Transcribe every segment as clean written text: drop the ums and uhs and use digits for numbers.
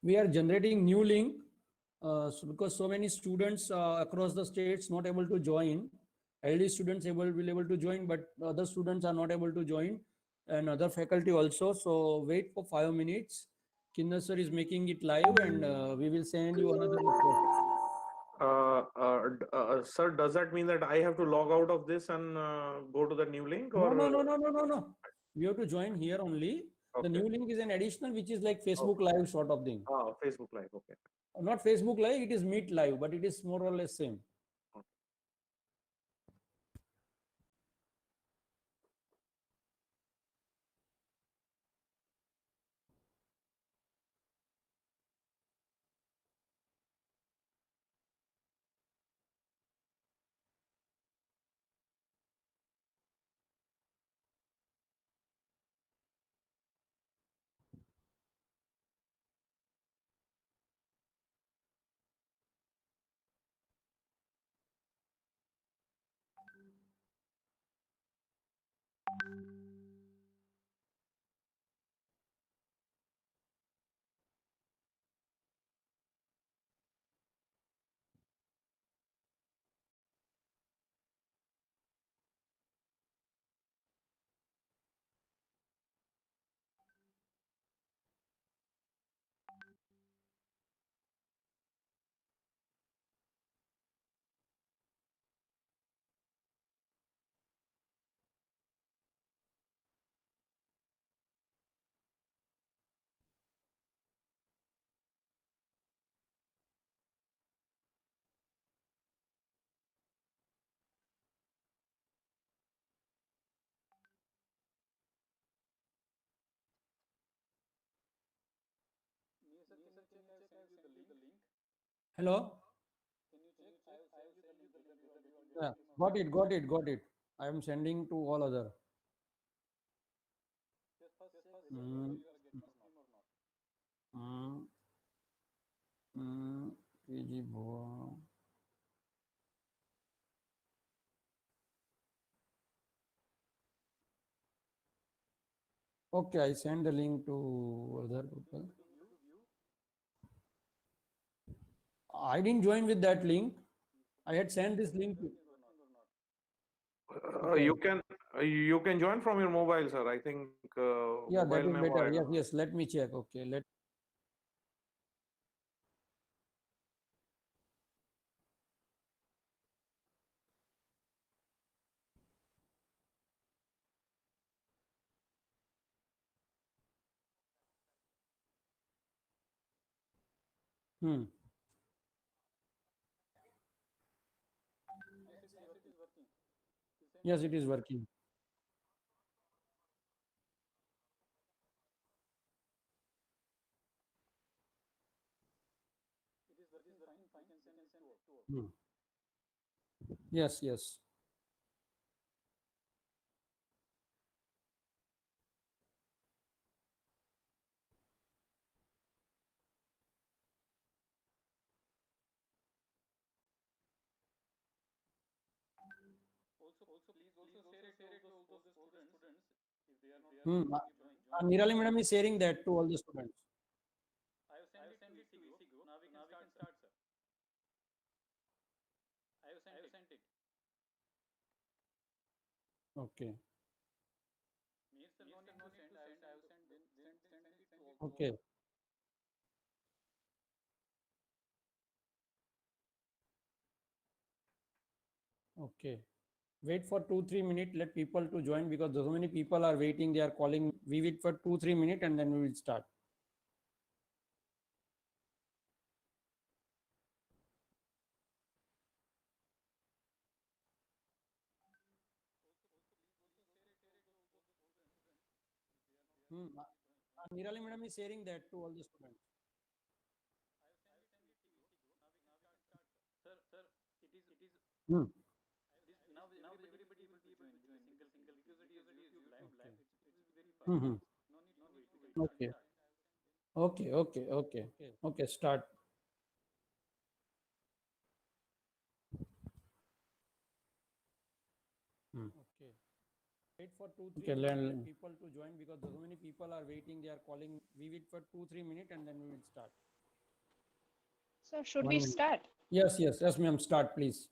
we are generating new link because so many students across the states not able to join. LD students will able to join, but other students are not able to join, and other faculty also. So wait for 5 minutes. Kinder sir is making it live, and we will send you another request. Sir, does that mean that I have to log out of this and go to the new link, No, or no, no, no, no, no, no. You have to join here only. The okay? new link is an additional, which is like Facebook Okay. Live sort of thing. Facebook Live. Okay. Not Facebook Live, it is Meet Live, but it is more or less same. Hello? Yeah, got it, got it, got it. I am sending to all other. Mm, mm, PG Bhua. Okay, I send the link to other people. I didn't join with that link. I had sent this link to. Okay. You can join from your mobile, sir. I think Yeah, mobile that is mein wo better. aayega. Yes, yes. Let me check. Okay, let. Hmm. Yes, it is working. Hmm. Yes, yes. Hmm. Nirali madam is sharing that to all the students. Okay. Okay. Okay. Wait for 2-3 minutes. Let people to join because so many people are waiting. They are calling. We wait for 2-3 minutes and then we will start. Hmm. Nirali madam is sharing that to all the students. Hmm. Hmm. Okay. Okay. Okay. Okay. Okay. Start. Hmm. Okay. Wait for two, three Okay, minutes. Let people to join because so many people are waiting. They are calling. We wait for 2-3 minutes and then we will start. So should 1 we minute. start? Yes, ma'am. Start, please.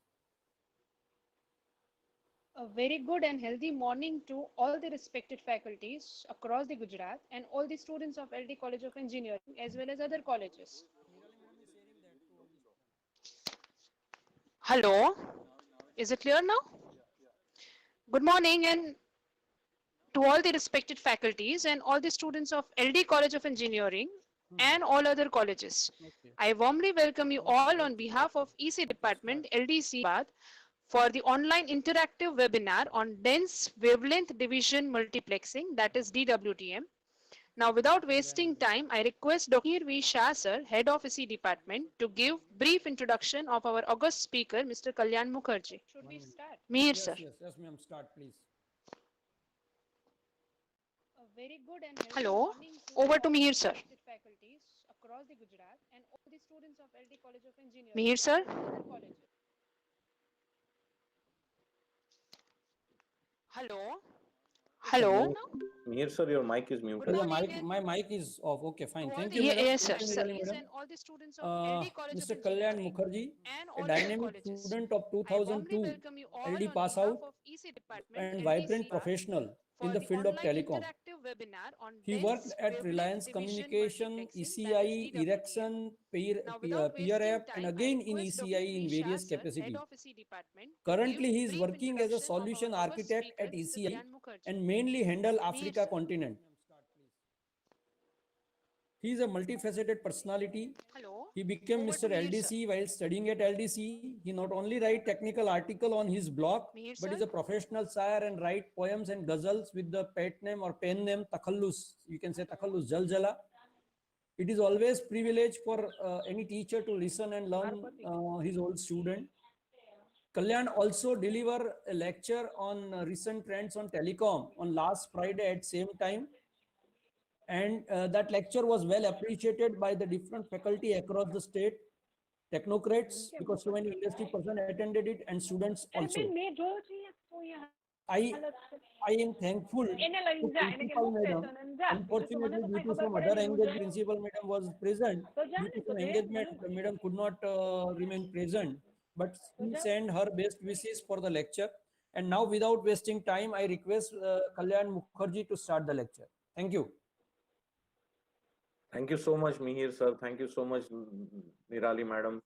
A very good and healthy morning to all the respected faculties across the Gujarat and all the students of LD College of Engineering as well as other colleges. Hello, is it clear now? Good morning and to all the respected faculties and all the students of LD College of Engineering and all other colleges. Okay. I warmly welcome you all on behalf of EC Department LDC Bad for the online interactive webinar on dense wavelength division multiplexing, that is DWDM. Now, without wasting time, I request Dr. V. Shah, sir, Head of EC Department, to give brief introduction of our August speaker, Mr. Kalyan Mukherjee. Should we start? Mihir, sir. Yes, ma'am. Start, please. A very good and hello. Over to Mihir, sir. Faculties across the Gujarat and all the students of LD College of Engineering. Mihir, sir. Hello. Hello. Mihir sir, your mic is muted. Yeah, morning my mic is off. Okay, fine. to all Thank the- you, madam. Yes, sir. Thank you, Sir. Nirali, madam. And all the students of LD College Mr. of Kalyan Engineering Mukherjee, and a all other dynamic colleges. student of I warmly 2002, welcome you all LD on pass behalf out of EC Department and LDC vibrant professional in for the the field of online telecom. interactive webinar on He worked dense at wavelength Reliance division Communication, multiplexing, that is ECI, DWDM. Erection, Now, Peer without wasting App, and time, I again in request Dr. ECI in V. Shah, various sir, Head capacity. of EC Department, to Currently, give he is brief working as a introduction of our solution August architect speaker, at Mr. ECI Kalyan Mukherjee. and mainly handle Mihir, Africa sir. continent. He is a multifaceted personality. Hello. He became Over Mr. to Mihir, sir. LDC while studying at LDC. He not only write technical article on his blog, Mihir, but sir. is a professional sire and write poems and ghazals with the pet name or pen name Takhallus. You can say Takhallus Jaljala. It is always privilege for any teacher to listen and learn his old student. Kalyan also deliver a lecture on recent trends on telecom on last Friday at same time, and that lecture was well appreciated by the different faculty across the state, technocrats, because so many industry person attended it, and students also. I I am thankful to principal madam. Unfortunately, due to some other engagement, principal madam was present. Due to some engagement, the madam could not remain present, but she sent her best wishes for the lecture. And now, without wasting time, I request Kalyan Mukherjee to start the lecture. Thank you. Thank you so much, Mihir sir. Thank you so much, Nirali madam,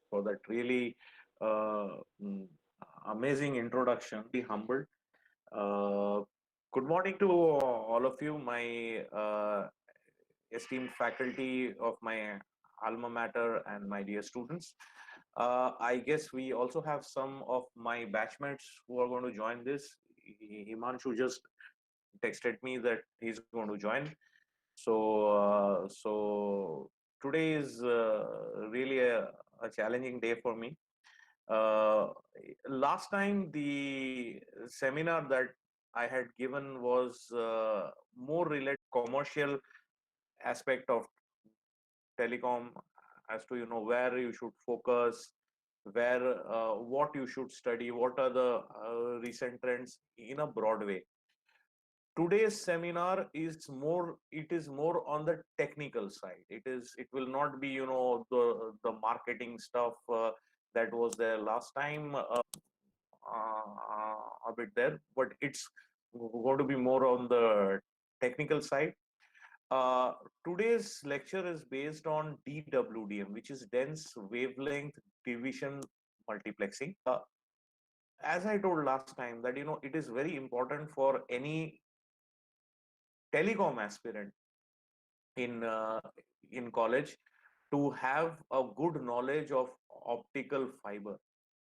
for that really uh, mm, amazing introduction. Be humbled. Uh, Good morning to all of you, my esteemed faculty of my alma mater and my dear students. I guess we also have some of my batchmates who are going to join this. Himanshu just texted me that he's going to join. So today is really a challenging day for me. Uh, Last time the seminar that I had given was more related commercial aspect of telecom, as to where you should focus, where what you should study, what are the recent trends in a broad way. Today's seminar is more, it is more on the technical side. It will not be the marketing stuff that was there last time, a bit there, but it's going to be more on the technical side. uh, Today's lecture is based on DWDM, which is dense wavelength division multiplexing. As I told last time, that it is very important for any telecom aspirant in in college to have a good knowledge of optical fiber.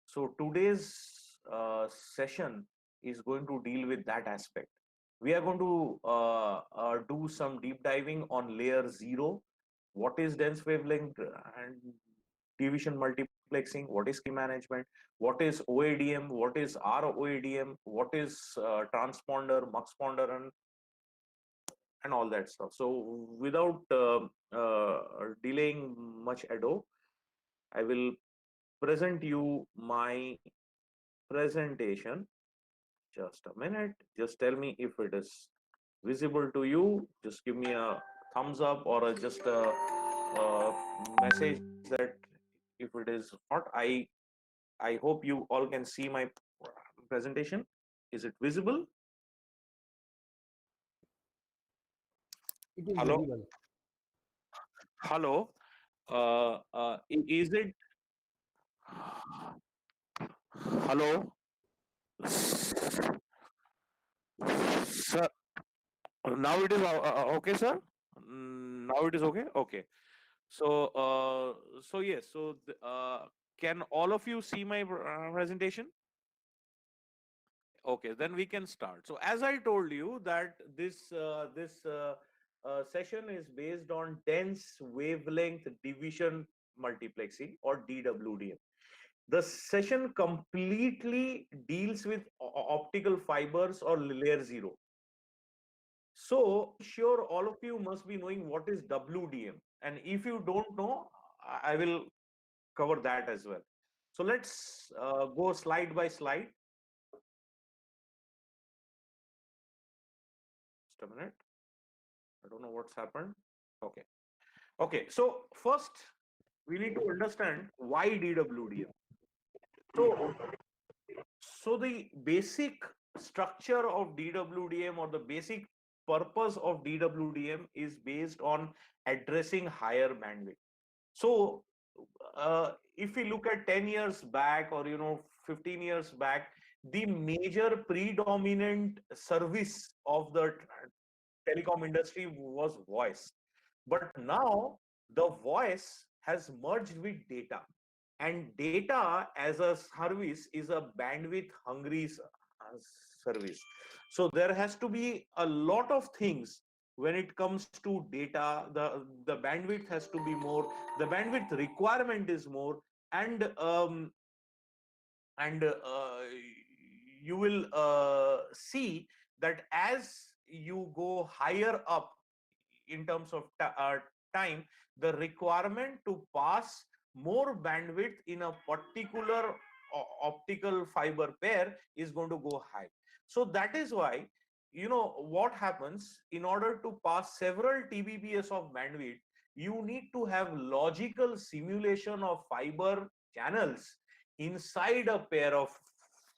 So today's session is going to deal with that aspect. We are going to do some deep diving on layer 0. What is dense wavelength and division multiplexing? What is key management? What is OADM? What is ROADM? What is transponder, muxponder, and all that stuff. So without delaying much ado, I will present you my presentation. Just a minute. Just tell me if it is visible to you. Just give me a thumbs up or just a message that If it is not, I hope you all can see my presentation. Is it visible? It is Hello? visible. Hello. Is it? Hello, sir. Now it is okay, sir. Now it is okay. Okay. So, so yes. So, can all of you see my presentation? Okay, then we can start. So, as I told you that this session is based on dense wavelength division multiplexing, or DWDM. The session completely deals with optical fibers or layer zero. So sure, all of you must be knowing what is WDM, and if you don't know, I will cover that as well. So let's go slide by slide. Just a minute. I don't know what's happened. Okay. Okay. So first, we need to understand why DWDM. So, so the basic structure of DWDM, or the basic purpose of DWDM, is based on addressing higher bandwidth. So, if we look at 10 years back, or 15 years back, the major predominant service of the telecom industry was voice. But now the voice has merged with data, and data as a service is a bandwidth hungry service. So there has to be a lot of things when it comes to data. The bandwidth has to be more, the bandwidth requirement is more, and you will see that as you go higher up in terms of time, the requirement to pass more bandwidth in a particular optical fiber pair is going to go high. So that is why, what happens, in order to pass several Tbps of bandwidth, you need to have logical simulation of fiber channels inside a pair of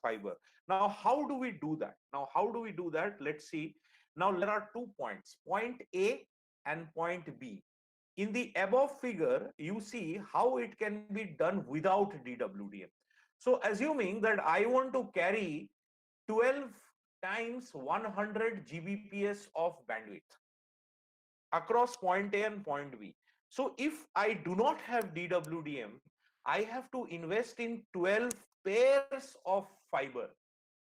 fiber. Now, how do we do that? Let's see. Now, there are 2 points, point A and point B. In the above figure, you see how it can be done without DWDM. So, assuming that I want to carry 12 times 100 Gbps of bandwidth across point A and point B. So, if I do not have DWDM, I have to invest in 12 pairs of fiber.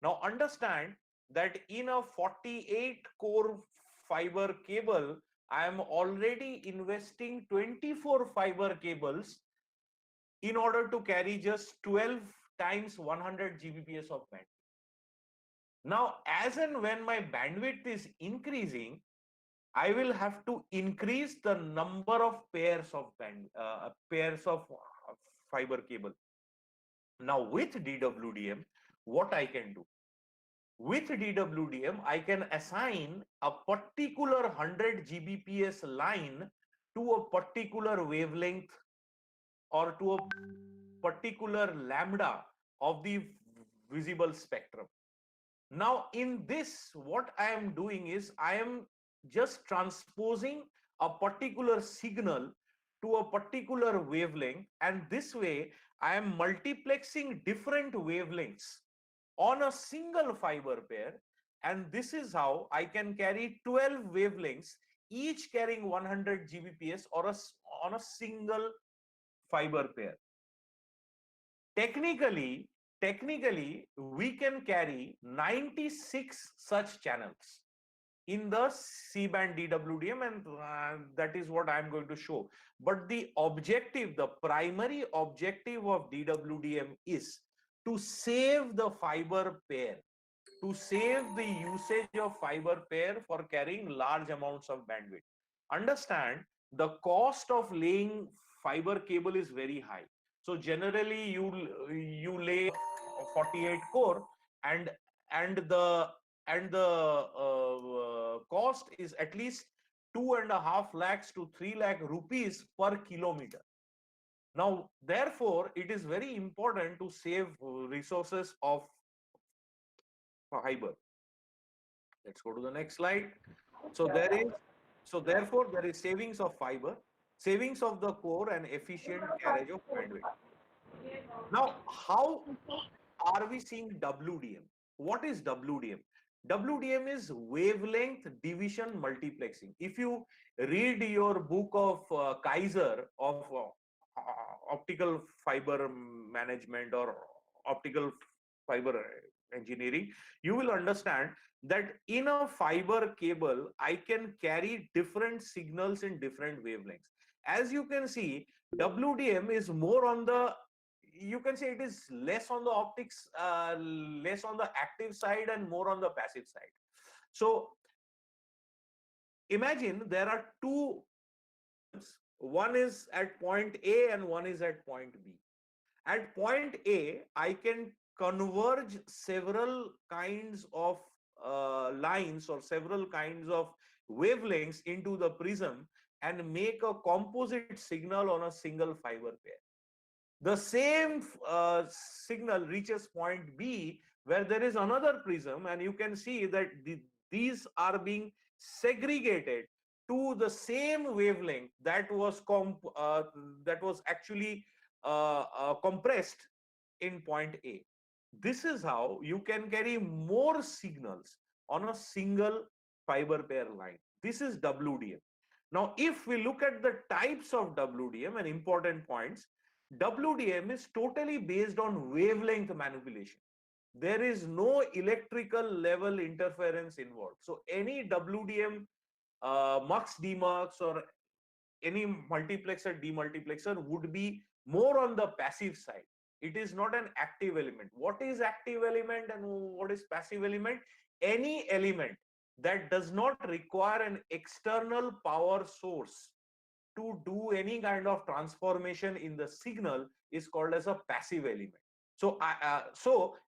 Now understand that in a 48 core fiber cable, I am already investing 24 fiber cables in order to carry just 12 times 100 Gbps of bandwidth. Now, as and when my bandwidth is increasing, I will have to increase the number of pairs of fiber cable. Now, with DWDM, what I can do? With DWDM, I can assign a particular 100 Gbps line to a particular wavelength, or to a particular lambda of the visible spectrum. Now, in this, what I am doing is I am just transposing a particular signal to a particular wavelength, and this way I am multiplexing different wavelengths on a single fiber pair, and this is how I can carry 12 wavelengths, each carrying 100 Gbps, on a single fiber pair. Technically, we can carry 96 such channels in the C-band DWDM, and that is what I'm going to show. But the primary objective of DWDM is to save the fiber pair, to save the usage of fiber pair for carrying large amounts of bandwidth. Understand, the cost of laying fiber cable is very high. So generally you lay 48 core, and the cost is at least 2.5 lakhs to 3 lakh rupees per kilometer. Now, therefore, it is very important to save resources of fiber. Let's go to the next slide. So there is, so therefore there is savings of fiber, savings of the core and efficient carriage of bandwidth. Now, how are we seeing WDM? What is WDM? WDM is wavelength division multiplexing. If you read your book of Kaiser of optical fiber management or optical fiber engineering, you will understand that in a fiber cable, I can carry different signals in different wavelengths. As you can see, WDM is more on the, you can say it is less on the optics, less on the active side and more on the passive side. So imagine there are two, one is at point A and one is at point B. At point A, I can converge several kinds of lines or several kinds of wavelengths into the prism and make a composite signal on a single fiber pair. The same signal reaches point B where there is another prism, and you can see that these are being segregated to the same wavelength that was actually compressed in point A. This is how you can carry more signals on a single fiber pair line. This is WDM. Now, if we look at the types of WDM and important points, WDM is totally based on wavelength manipulation. There is no electrical level interference involved. So any WDM mux demux or any multiplexer demultiplexer would be more on the passive side. It is not an active element. What is active element and what is passive element? Any element that does not require an external power source to do any kind of transformation in the signal is called as a passive element. So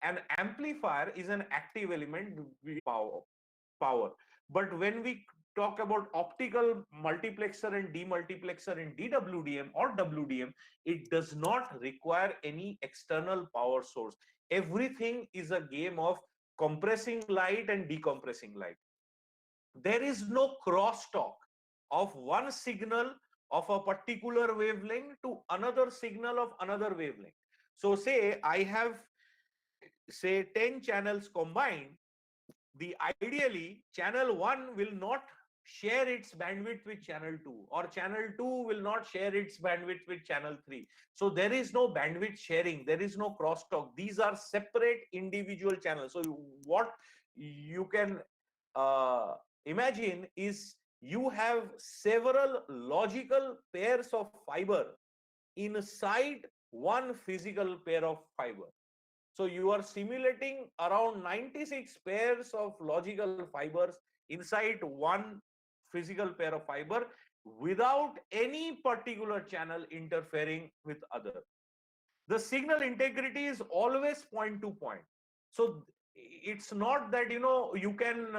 an amplifier is an active element with power. But when we talk about optical multiplexer and demultiplexer in DWDM or WDM, it does not require any external power source. Everything is a game of compressing light and decompressing light. There is no crosstalk of one signal of a particular wavelength to another signal of another wavelength. So say I have, say, 10 channels combined, the ideally channel 1 will not share its bandwidth with channel 2, or channel 2 will not share its bandwidth with channel 3. So there is no bandwidth sharing, there is no crosstalk. These are separate individual channels. So what you can imagine is you have several logical pairs of fiber inside one physical pair of fiber. So you are simulating around 96 pairs of logical fibers inside one physical pair of fiber without any particular channel interfering with other. The signal integrity is always point to point. So it's not that you can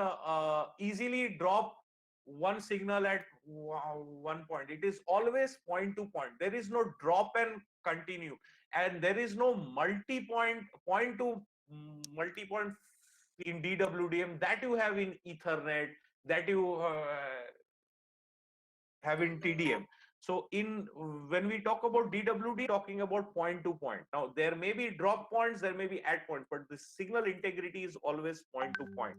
easily drop one signal at one point. It is always point to point. There is no drop and continue, and there is no point to multi-point in DWDM that you have in Ethernet, that you have in TDM. So when we talk about DWD, talking about point to point. Now there may be drop points, there may be add points, but the signal integrity is always point to point.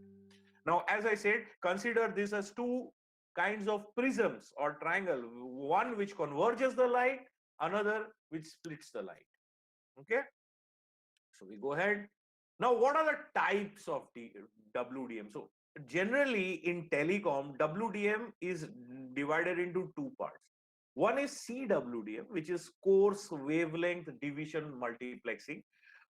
Now, as I said, consider this as two kinds of prisms or triangle, one which converges the light, another which splits the light. Okay, so we go ahead. Now, what are the types of WDM? So generally in telecom, WDM is divided into two parts. One is CWDM, which is coarse wavelength division multiplexing.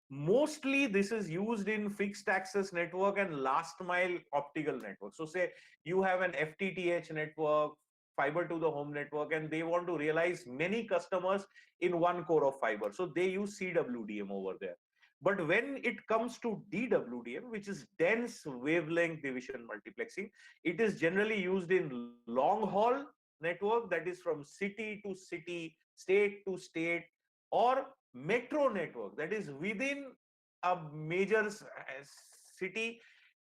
Mostly this is used in fixed access network and last mile optical network. So say you have an FTTH network, fiber to the home network, and they want to realize many customers in one core of fiber. So they use CWDM over there. But when it comes to DWDM, which is dense wavelength division multiplexing, it is generally used in long haul network, that is from city to city, state to state, or metro network, that is within a major city,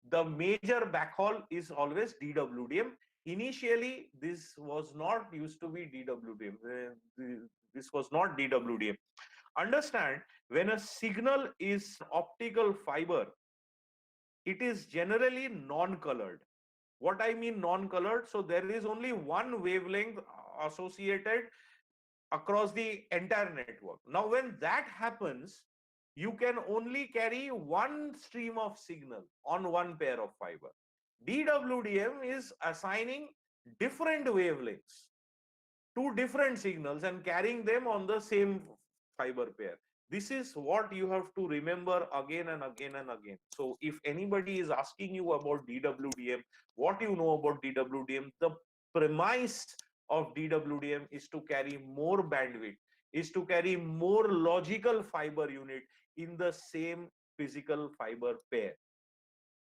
the major backhaul is always DWDM. Initially, this was not used to be DWDM. This was not DWDM. Understand, when a signal is optical fiber, it is generally non-colored. What I mean non-colored, so there is only one wavelength associated across the entire network. Now, when that happens, you can only carry one stream of signal on one pair of fiber. DWDM is assigning different wavelengths to different signals and carrying them on the same fiber pair. This is what you have to remember again and again and again. So if anybody is asking you about DWDM, what you know about DWDM, the premise of DWDM is to carry more bandwidth, is to carry more logical fiber unit in the same physical fiber pair.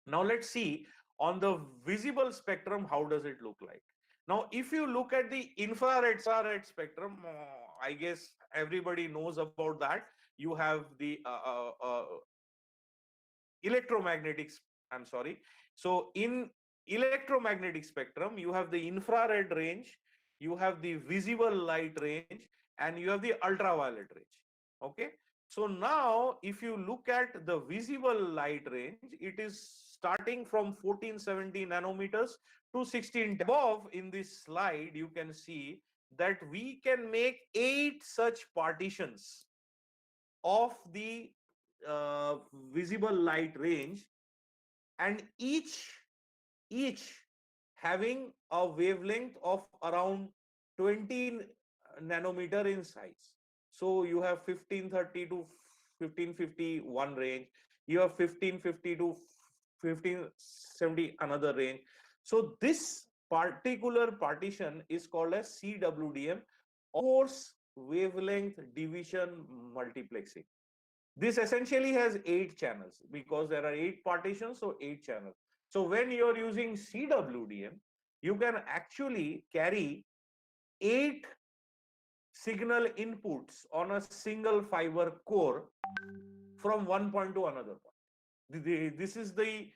Now let's see on the visible spectrum, how does it look like? Now, if you look at the infrared spectrum, I guess everybody knows about that. You have the electromagnetic, I'm sorry. So in electromagnetic spectrum, you have the infrared range, you have the visible light range, and you have the ultraviolet range. Okay. So now, if you look at the visible light range, it is starting from 1470 nanometers to 16. Above in this slide, you can see that we can make 8 such partitions of the visible light range, and each having a wavelength of around 20 nanometer in size. So you have 1530 to 1551 range, you have 1550 to 1570 another range. So this particular partition is called as CWDM, coarse wavelength division multiplexing. This essentially has 8 channels because there are 8 partitions, so 8 channels. So when you're using CWDM, you can actually carry 8 signal inputs on a single fiber core from one point to another point. This is the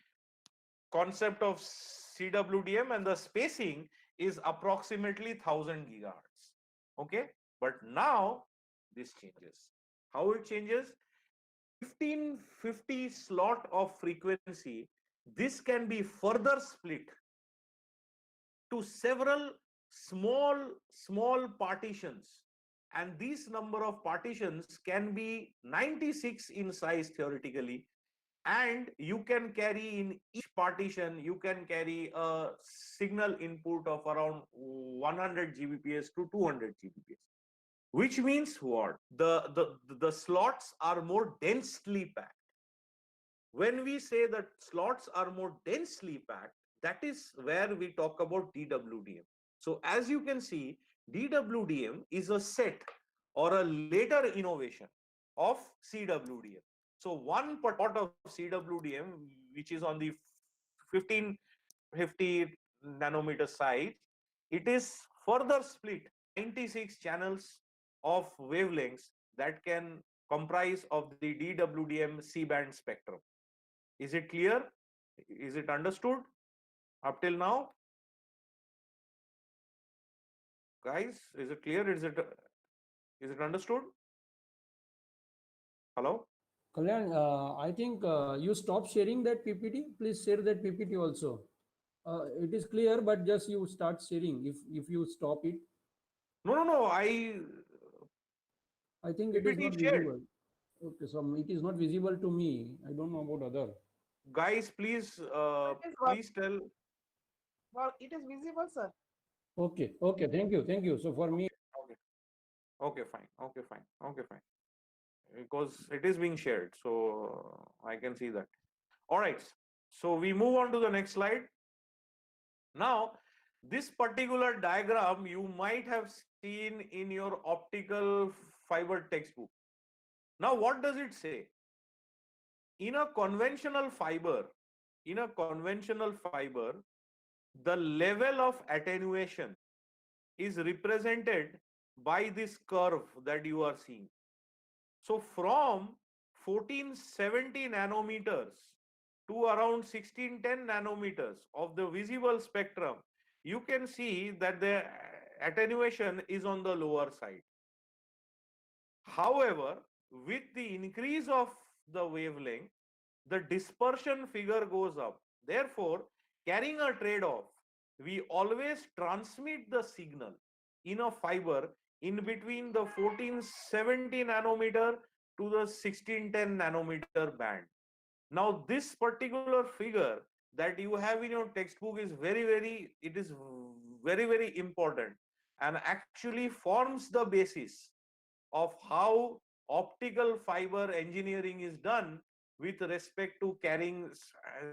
concept of CWDM, and the spacing is approximately 1000 gigahertz. Okay, but now this changes. How it changes? 1550 slot of frequency, this can be further split to several small partitions, and this number of partitions can be 96 in size theoretically, and you can carry in each partition, you can carry a signal input of around 100 Gbps to 200 Gbps. Which means what? The slots are more densely packed. When we say that slots are more densely packed, that is where we talk about DWDM. So as you can see, DWDM is a set or a later innovation of CWDM. So one part of CWDM, which is on the 1550 nanometer side, it is further split 96 channels of wavelengths that can comprise of the DWDM C-band spectrum. Is it clear? Is it understood up till now? Guys, is it clear? Is it understood? Hello? Kalyan, I think you stop sharing that PPT. Please share that PPT also. It is clear, but just you start sharing. If you stop it, No. I think it is PPT not shared. visible. Okay, so it is not visible to me. I don't know about other. Guys, please, please tell. Well, it is visible, sir. Okay, thank you. So for me, Okay, fine. Because it is being shared, so I can see that. All right. So we move on to the next slide. Now, this particular diagram you might have seen in your optical fiber textbook. Now, what does it say? In a conventional fiber, the level of attenuation is represented by this curve that you are seeing. So from 1470 nanometers to around 1610 nanometers of the visible spectrum, you can see that the attenuation is on the lower side. However, with the increase of the wavelength, the dispersion figure goes up. Therefore, carrying a trade-off, we always transmit the signal in a fiber in between the 1470 nanometer to the 1610 nanometer band. Now, this particular figure that you have in your textbook is very important, and actually forms the basis of how optical fiber engineering is done with respect to carrying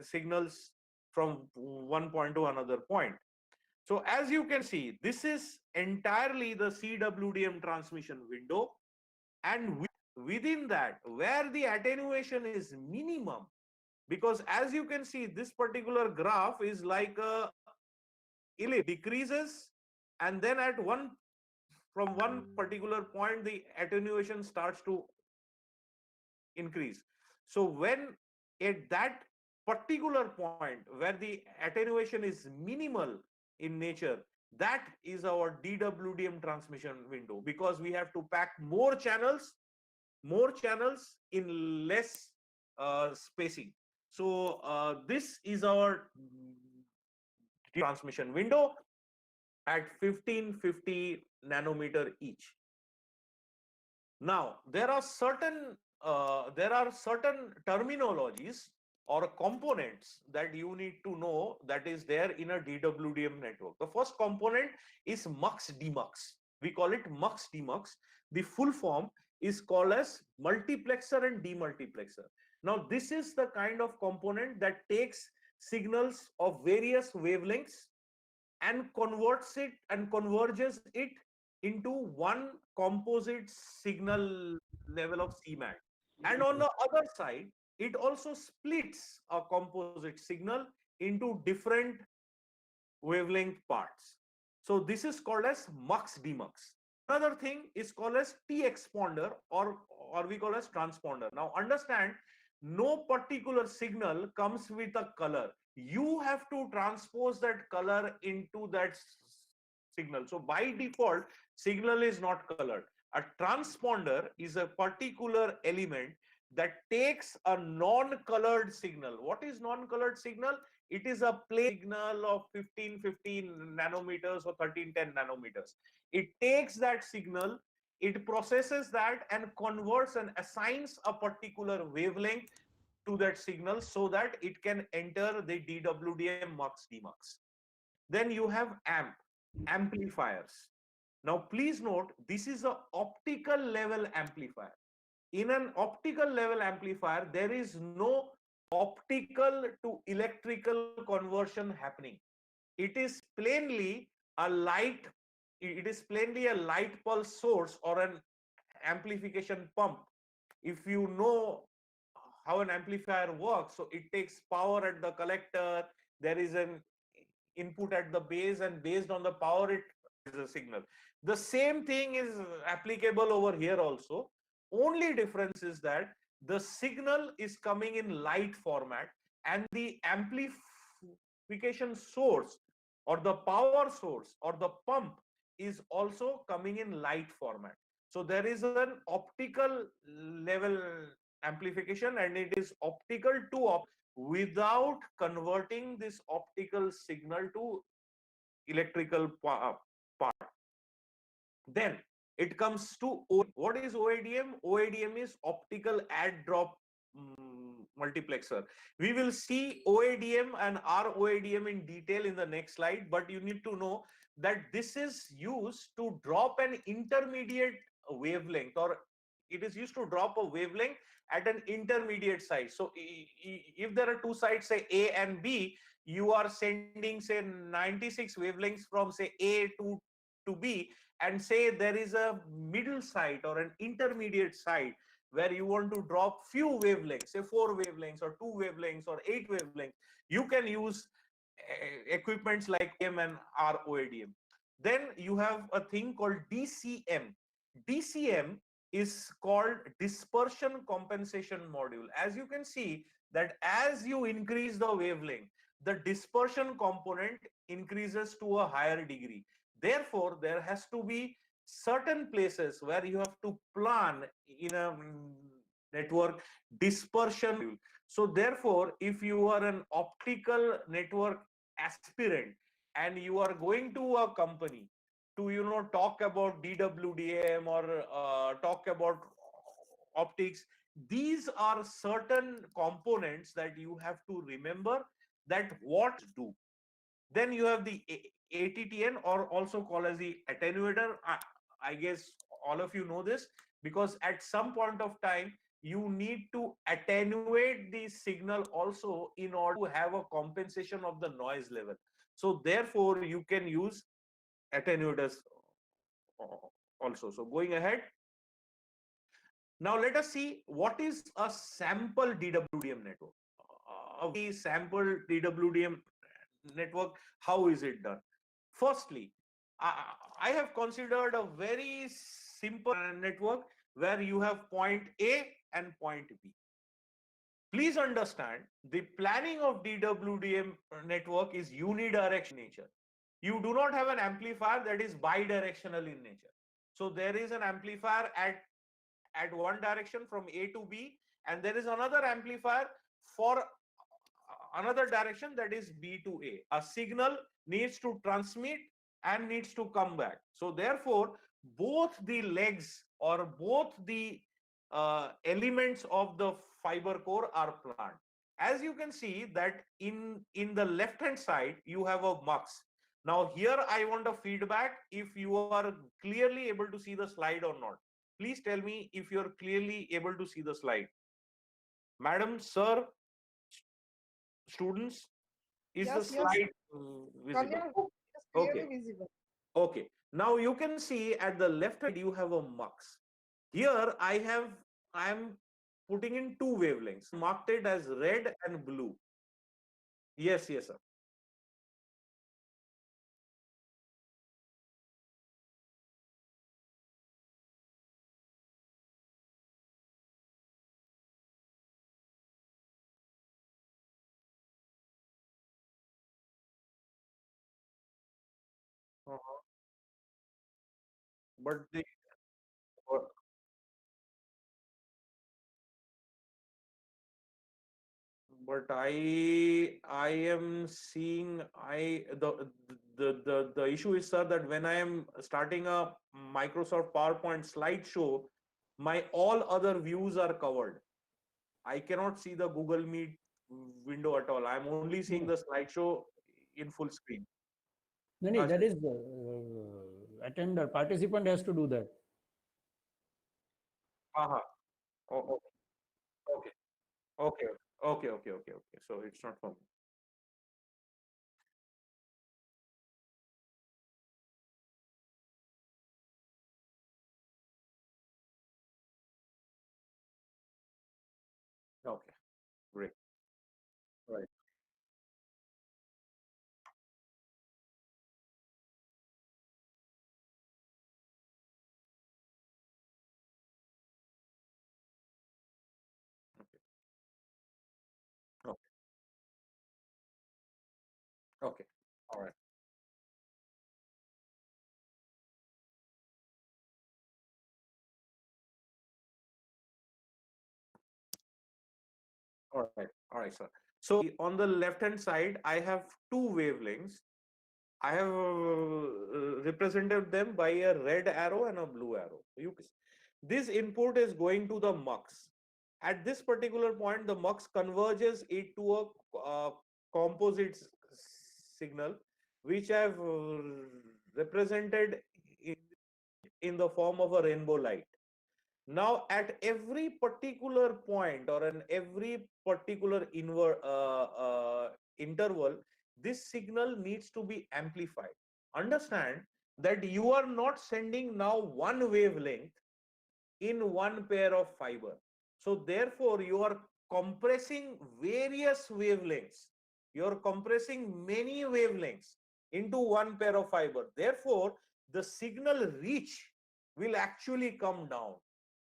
signals from one point to another point. So as you can see, this is entirely the CWDM transmission window, and within that, where the attenuation is minimum, because as you can see, this particular graph is like a ellipse, decreases, and then at one, from one particular point, the attenuation starts to increase. So when at that particular point where the attenuation is minimal in nature, that is our DWDM transmission window, because we have to pack more channels in less spacing. So this is our transmission window at 1550 nanometer each. Now there are certain terminologies or components that you need to know that is there in a DWDM network. The first component is MUX demux. We call it MUX demux. The full form is called as multiplexer and demultiplexer. Now this is the kind of component that takes signals of various wavelengths and converts it and converges it into one composite signal level of CMAT. And on the other side, it also splits a composite signal into different wavelength parts. So this is called as MUX demux. Another thing is called as T-exponder, or we call as transponder. Now understand, no particular signal comes with a color. You have to transpose that color into that signal. So by default, signal is not colored. A transponder is a particular element that takes a non-colored signal. What is non-colored signal? It is a plain signal of 1515 nanometers or 1310 nanometers. It takes that signal, it processes that and converts and assigns a particular wavelength to that signal so that it can enter the DWDM MUX demux. Then you have amplifiers. Now please note, this is an optical level amplifier. In an optical level amplifier, there is no optical to electrical conversion happening. It is plainly a light pulse source or an amplification pump. If you know how an amplifier works, so it takes power at the collector, there is an input at the base, and based on the power it is a signal. The same thing is applicable over here also. Only difference is that the signal is coming in light format and the amplification source or the power source or the pump is also coming in light format. So there is an optical level amplification, and it is optical to without converting this optical signal to electrical part. Then it comes to what is OADM? OADM is optical add drop multiplexer. We will see OADM and ROADM in detail in the next slide, but you need to know that this is used to drop an intermediate wavelength, or it is used to drop a wavelength at an intermediate site. So if there are two sites, say A and B, you are sending say 96 wavelengths from say A to B, and say there is a middle site or an intermediate site where you want to drop few wavelengths, say 4 wavelengths or 2 wavelengths or 8 wavelengths, you can use equipments like M and ROADM. Then you have a thing called DCM. DCM is called dispersion compensation module. As you can see that as you increase the wavelength, the dispersion component increases to a higher degree. Therefore, there has to be certain places where you have to plan in a network dispersion. So therefore, if you are an optical network aspirant and you are going to a company to talk about DWDM or talk about optics, these are certain components that you have to remember that what do. Then you have the ATTN, or also called as the attenuator. I guess all of you know this, because at some point of time you need to attenuate the signal also in order to have a compensation of the noise level. So therefore you can use attenuators also. So going ahead, now let us see what is a sample DWDM network. A sample DWDM network, how is it done? Firstly, I have considered a very simple network where you have point A and point B. Please understand, the planning of DWDM network is unidirectional in nature. You do not have an amplifier that is bidirectional in nature. So there is an amplifier at one direction from A to B, and there is another amplifier for another direction, that is B to A. A signal needs to transmit and needs to come back. So therefore, both the legs or both the elements of the fiber core are planned. As you can see that in the left hand side, you have a mux. Now here I want a feedback if you are clearly able to see the slide or not. Please tell me if you're clearly able to see the slide. Madam, sir, students, is the Yes, yes. slide visible? Kalyan, it is clearly Okay. visible. Okay. Now you can see at the left side you have a mux. Here I am putting in two wavelengths, marked it as red and blue. Yes, yes, sir. Uh-huh. But the but I am seeing the issue is, sir, that when I am starting a Microsoft PowerPoint slideshow, my all other views are covered. I cannot see the Google Meet window at all. I'm only seeing the slideshow in full screen. No, no, that is attender, participant has to do that. Uh-huh. Oh, okay, okay, okay. So it's not for me. Okay, great. Right. Okay, okay. All right. All right, sir. So on the left hand side, I have two wavelengths. I have represented them by a red arrow and a blue arrow. This input is going to the mux. At this particular point, the mux converges it to a composite signal, which I've represented in the form of a rainbow light. Now, at every particular point or in every particular interval, this signal needs to be amplified. Understand that you are not sending now one wavelength in one pair of fiber. So therefore, you are compressing various wavelengths. You are compressing many wavelengths into one pair of fiber. Therefore, the signal reach will actually come down.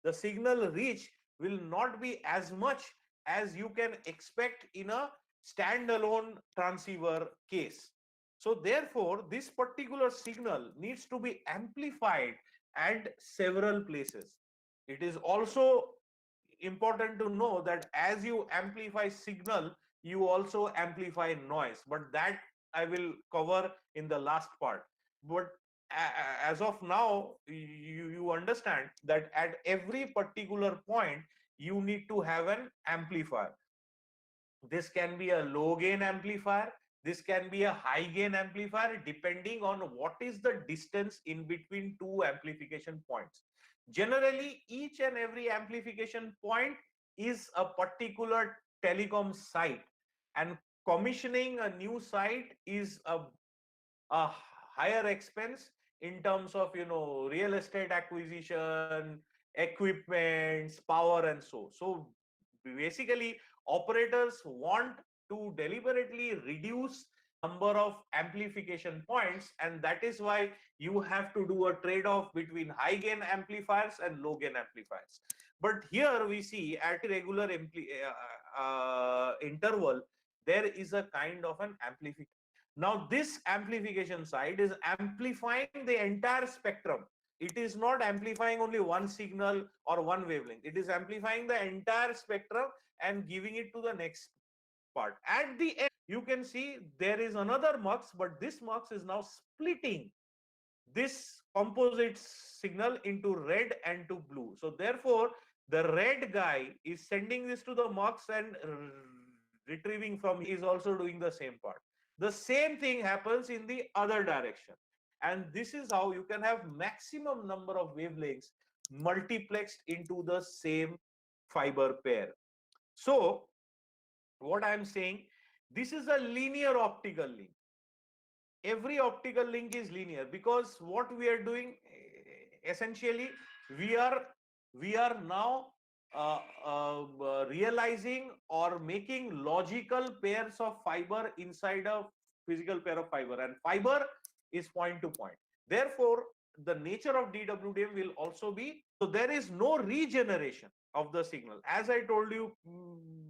the signal reach will not be as much as you can expect in a standalone transceiver case. So therefore, this particular signal needs to be amplified at several places. It is also important to know that as you amplify signal, you also amplify noise, but that I will cover in the last part. But as of now, you understand that at every particular point, you need to have an amplifier. This can be a low gain amplifier. This can be a high gain amplifier, depending on what is the distance in between two amplification points. Generally, each and every amplification point is a particular telecom site, and commissioning a new site is a higher expense in terms of real estate acquisition, equipments, power, and so basically operators want to deliberately reduce number of amplification points, and that is why you have to do a trade-off between high gain amplifiers and low gain amplifiers. But here we see at regular interval there is a kind of an amplification. Now this amplification side is amplifying the entire spectrum. It is not amplifying only one signal or one wavelength. It is amplifying the entire spectrum and giving it to the next part. At the end, you can see there is another mux, but this mux is now splitting this composite signal into red and to blue. So therefore, the red guy is sending this to the mux and retrieving from is also doing the same part. The same thing happens in the other direction. And this is how you can have maximum number of wavelengths multiplexed into the same fiber pair. So what I'm saying, this is a linear optical link. Every optical link is linear, because what we are doing essentially, we are now realizing or making logical pairs of fiber inside a physical pair of fiber, and fiber is point to point. Therefore, the nature of DWDM will also be, so there is no regeneration of the signal. As I told you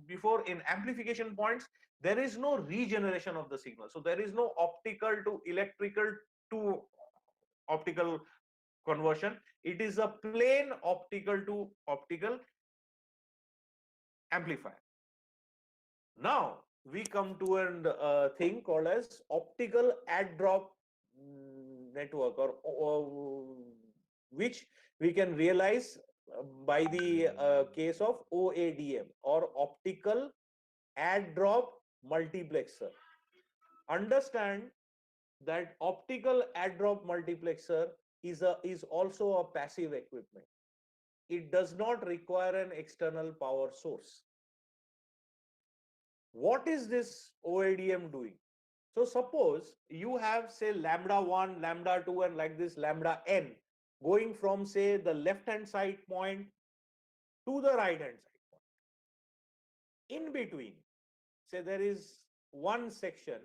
before, in amplification points, there is no regeneration of the signal. So there is no optical to electrical to optical conversion. It is a plain optical to optical amplifier. Now we come to a thing called as optical add drop network, or which we can realize by the case of OADM, or optical add drop multiplexer. Understand that optical add drop multiplexer is also a passive equipment. It does not require an external power source. What is this OADM doing? So suppose you have, say, lambda 1, lambda 2, and like this lambda n going from, say, the left hand side point to the right hand side point. In between, say there is one section,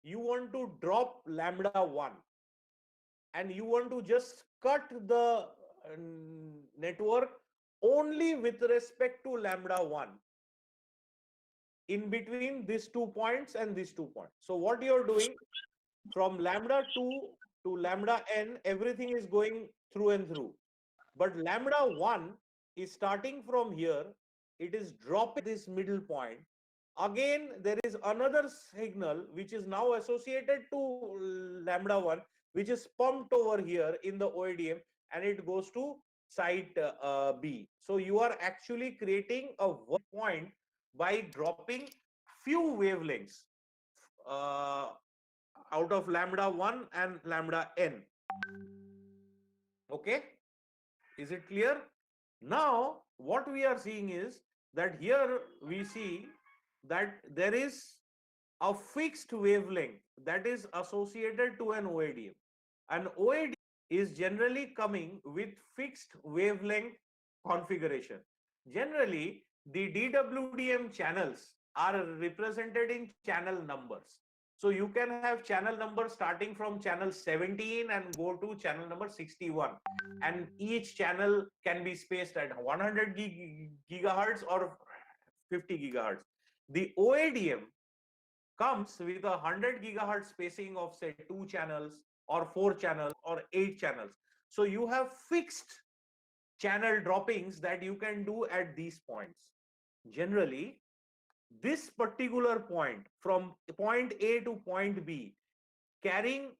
you want to drop lambda 1 and you want to just cut the network only with respect to lambda 1 in between these 2 points and these 2 points. So what you're doing, from lambda 2 to lambda n, everything is going through and through. But lambda 1 is starting from here, it is dropping this middle point. Again, there is another signal which is now associated to lambda 1, which is pumped over here in the OADM, and it goes to site B. So you are actually creating a point by dropping few wavelengths out of lambda 1 and lambda n. Okay, is it clear? Now what we are seeing is that here we see that there is a fixed wavelength that is associated to an OADM. An OADM is generally coming with fixed wavelength configuration. Generally, the DWDM channels are represented in channel numbers. So you can have channel number starting from channel 17 and go to channel number 61. And each channel can be spaced at 100 gigahertz or 50 gigahertz. The OADM comes with a 100 gigahertz spacing of say 2 channels or 4 channels or 8 channels. So you have fixed channel droppings that you can do at these points. Generally, this particular point from point A to point B carrying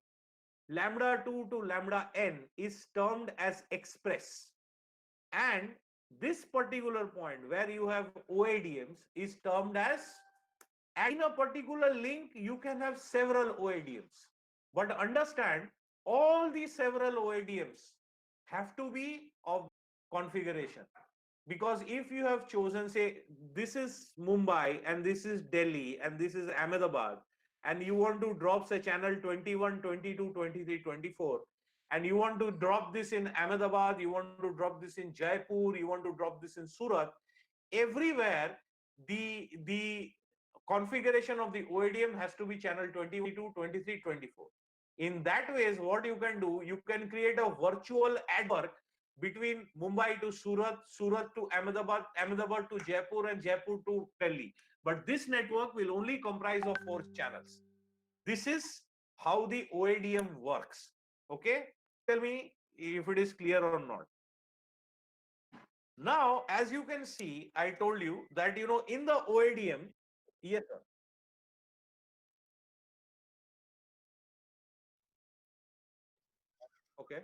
lambda 2 to lambda n is termed as express, and this particular point where you have OADMs is termed as, and in a particular link you can have several OADMs, but understand all these several OADMs have to be of configuration. Because if you have chosen, say, this is Mumbai and this is Delhi and this is Ahmedabad, and you want to drop say channel 21, 22, 23, 24, and you want to drop this in Ahmedabad, you want to drop this in Jaipur, you want to drop this in Surat, everywhere the configuration of the OADM has to be channel 22, 23, 24. In that ways, what you can do, you can create a virtual network between Mumbai to Surat, Surat to Ahmedabad, Ahmedabad to Jaipur, and Jaipur to Delhi. But this network will only comprise of 4 channels. This is how the OADM works. Okay? Tell me if it is clear or not. Now, as you can see, I told you that, in the OADM, yes, sir. Okay.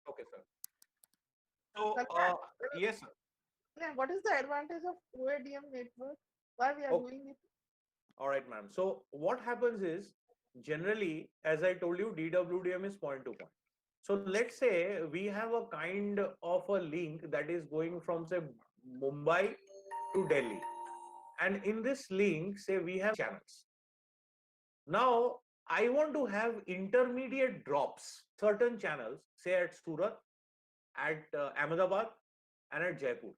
Okay, sir. So, Kalyan, yes, sir. Kalyan, what is the advantage of OADM network? Why we are Okay. doing it? All right, ma'am. So what happens is, generally, as I told you, DWDM is point to point. So let's say we have a kind of a link that is going from say Mumbai to Delhi. And in this link, say we have channels. Now I want to have intermediate drops, certain channels, say at Surat, at Ahmedabad, and at Jaipur.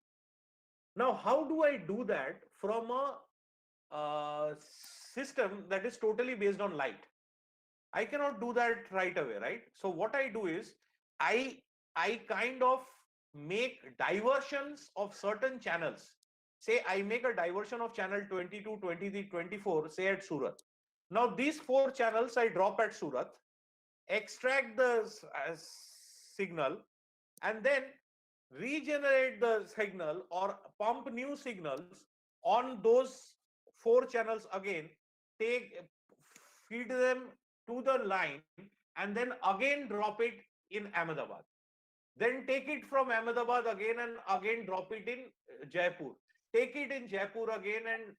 Now, how do I do that from a system that is totally based on light? I cannot do that right away, right? So what I do is I I kind of make diversions of certain channels. Say I make a diversion of channel 22, 23, 24, say at Surat. Now these 4 channels I drop at Surat, extract the signal, and then regenerate the signal or pump new signals on those 4 channels again, take feed them to the line, and then again drop it in Ahmedabad, then take it from Ahmedabad again and again drop it in Jaipur, take it in Jaipur again and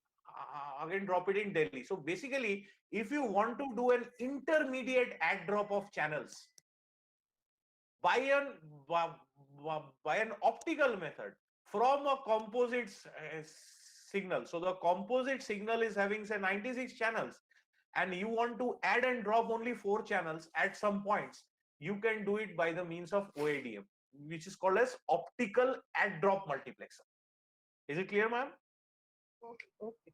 again drop it in Delhi. So basically, if you want to do an intermediate add drop of channels by an optical method from a composite signal. So the composite signal is having say 96 channels, and you want to add and drop only 4 channels at some points. You can do it by the means of OADM, which is called as optical add drop multiplexer. Is it clear, ma'am? Okay, okay.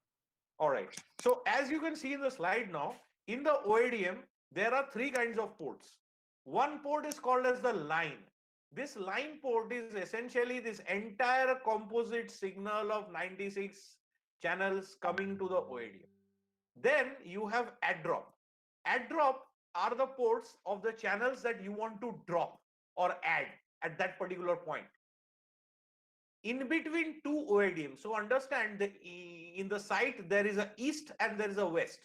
All right. So as you can see in the slide now, in the OADM, there are 3 kinds of ports. One port is called as the line. This line port is essentially this entire composite signal of 96 channels coming to the OADM. Then you have add drop. Add drop are the ports of the channels that you want to drop or add at that particular point. In between 2 OADMs, so understand that in the site there is a east and there is a west.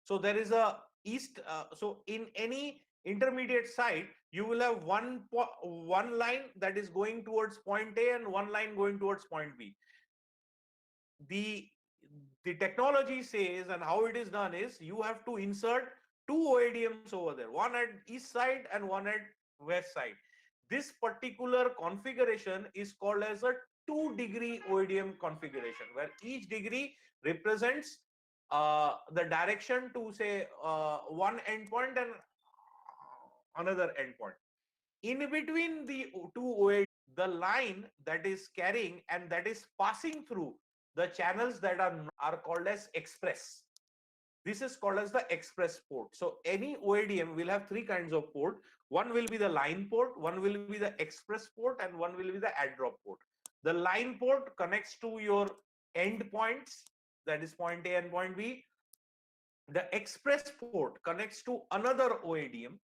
So there is a east. So in any intermediate site, you will have one line that is going towards point A and one line going towards point B. The technology says, and how it is done is, you have to insert 2 OADMs over there, one at east side and one at west side. This particular configuration is called as a 2-degree OADM configuration, where each degree represents the direction to say one endpoint and another endpoint. In between the two OADM, the line that is carrying and that is passing through the channels that are called as express. This is called as the express port. So any OADM will have three kinds of port. One will be the line port, one will be the express port, and one will be the add drop port. The line port connects to your endpoints, that is point A and point B. The express port connects to another OADM,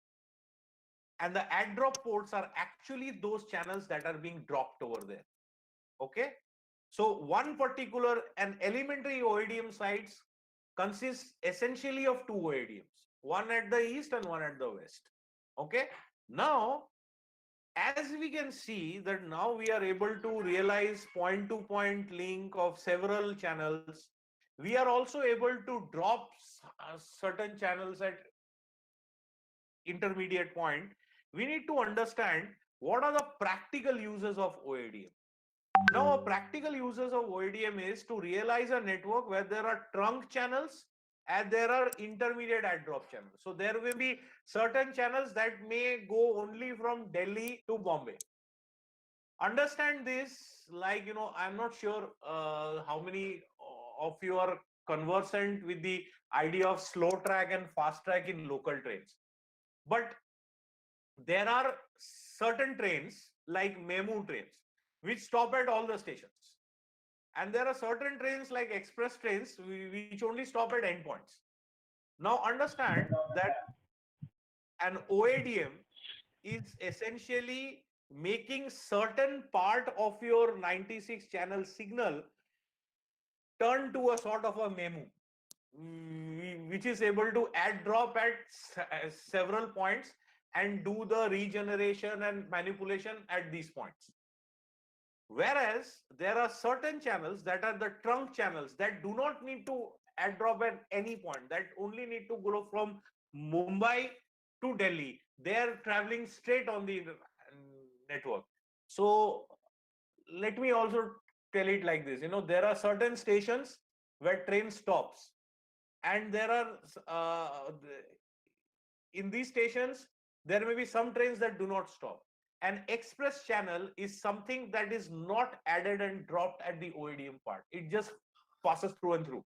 and the add drop ports are actually those channels that are being dropped over there. Okay, so one particular an elementary OADM sites consists essentially of two OADMs, one at the east and one at the west. Okay, now as we can see that now we are able to realize point-to-point link of several channels. We are also able to drop certain channels at intermediate point. We need to understand what are the practical uses of OADM. Now, a practical uses of OADM is to realize a network where there are trunk channels and there are intermediate add drop channels. So there will be certain channels that may go only from Delhi to Bombay. Understand this, like, you know, I'm not sure how many of you are conversant with the idea of slow track and fast track in local trains. But there are certain trains like MEMU trains which stop at all the stations. And there are certain trains like express trains which only stop at endpoints. Now understand that an OADM is essentially making certain part of your 96 channel signal turn to a sort of a MEMU, which is able to add drop at several points and do the regeneration and manipulation at these points. Whereas there are certain channels that are the trunk channels that do not need to add drop at any point, that only need to go from Mumbai to Delhi. They are traveling straight on the network. So let me also tell it like this, you know, there are certain stations where train stops, and there are in these stations there may be some trains that do not stop. An express channel is something that is not added and dropped at the OADM part. It just passes through and through.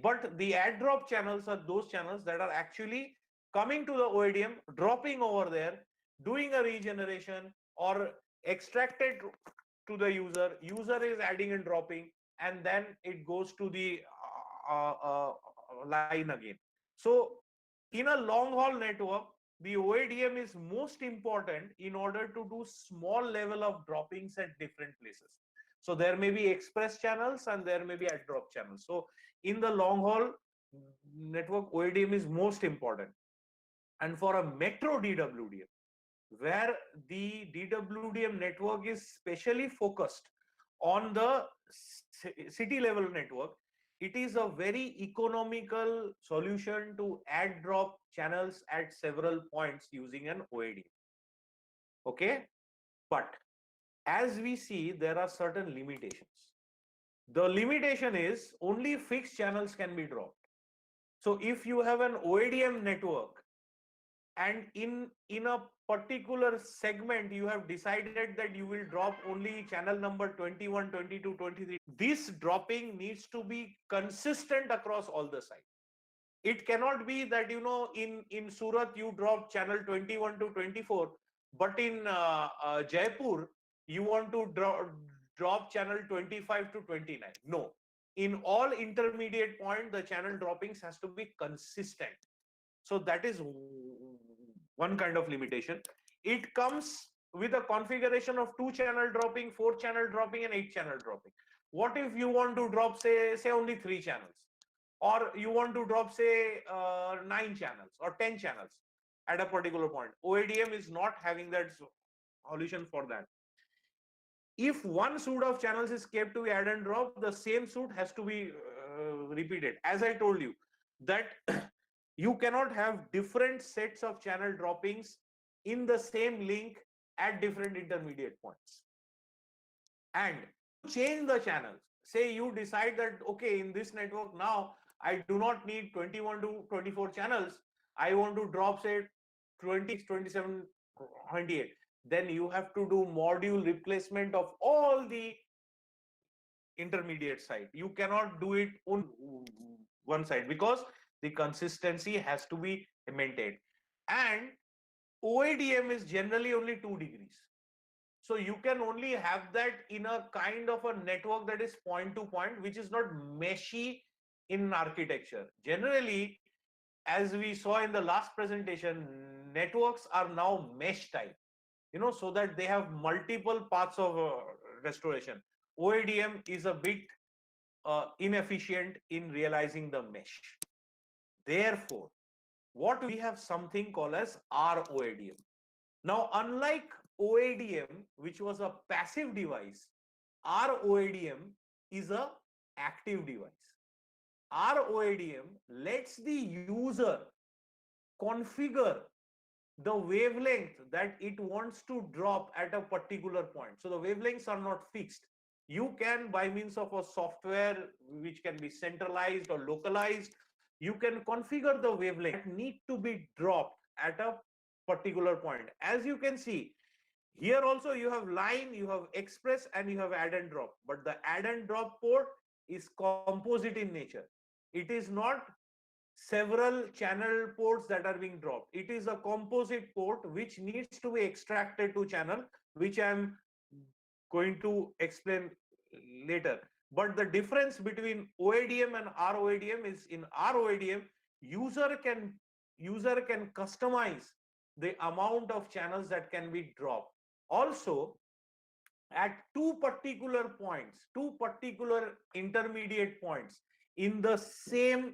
But the add drop channels are those channels that are actually coming to the OADM, dropping over there, doing a regeneration or extracted to the user. User is adding and dropping, and then it goes to the line again. So in a long haul network, the OADM is most important in order to do small level of droppings at different places. So there may be express channels and there may be add drop channels. So in the long haul network, OADM is most important. And for a metro DWDM, where the DWDM network is specially focused on the city level network, it is a very economical solution to add drop channels at several points using an OADM. Okay, but as we see, there are certain limitations. The limitation is only fixed channels can be dropped. So if you have an OADM network and in a particular segment you have decided that you will drop only channel number 21, 22, 23, this dropping needs to be consistent across all the sites. It cannot be that, you know, in Surat you drop channel 21 to 24, but in Jaipur you want to drop channel 25 to 29. No, in all intermediate point the channel droppings has to be consistent. So that is one kind of limitation. It comes with a configuration of 2 channel dropping, 4 channel dropping, and 8 channel dropping. What if you want to drop say only 3 channels, or you want to drop say 9 channels or 10 channels at a particular point? OADM is not having that solution for that. If one suit of channels is kept to be add and drop, the same suit has to be repeated. As I told you that you cannot have different sets of channel droppings in the same link at different intermediate points. And change the channels. Say you decide that, okay, in this network now, I do not need 21 to 24 channels. I want to drop, say, 20, 27, 28. Then you have to do module replacement of all the intermediate side. You cannot do it on one side because the consistency has to be maintained. And OADM is generally only 2 degrees. So you can only have that in a kind of a network that is point to point, which is not meshy in architecture. Generally, as we saw in the last presentation, networks are now mesh type, so that they have multiple paths of restoration. OADM is a bit inefficient in realizing the mesh. Therefore, what we have something called as ROADM. Now, unlike OADM, which was a passive device, ROADM is a active device. ROADM lets the user configure the wavelength that it wants to drop at a particular point. So the wavelengths are not fixed. You can, by means of a software which can be centralized or localized, you can configure the wavelength that need to be dropped at a particular point. As you can see, here also you have line, you have express, and you have add and drop. But the add and drop port is composite in nature. It is not several channel ports that are being dropped. It is a composite port which needs to be extracted to channel, which I'm going to explain later. But the difference between OADM and ROADM is, in ROADM, user can customize the amount of channels that can be dropped. Also, at two particular intermediate points in the same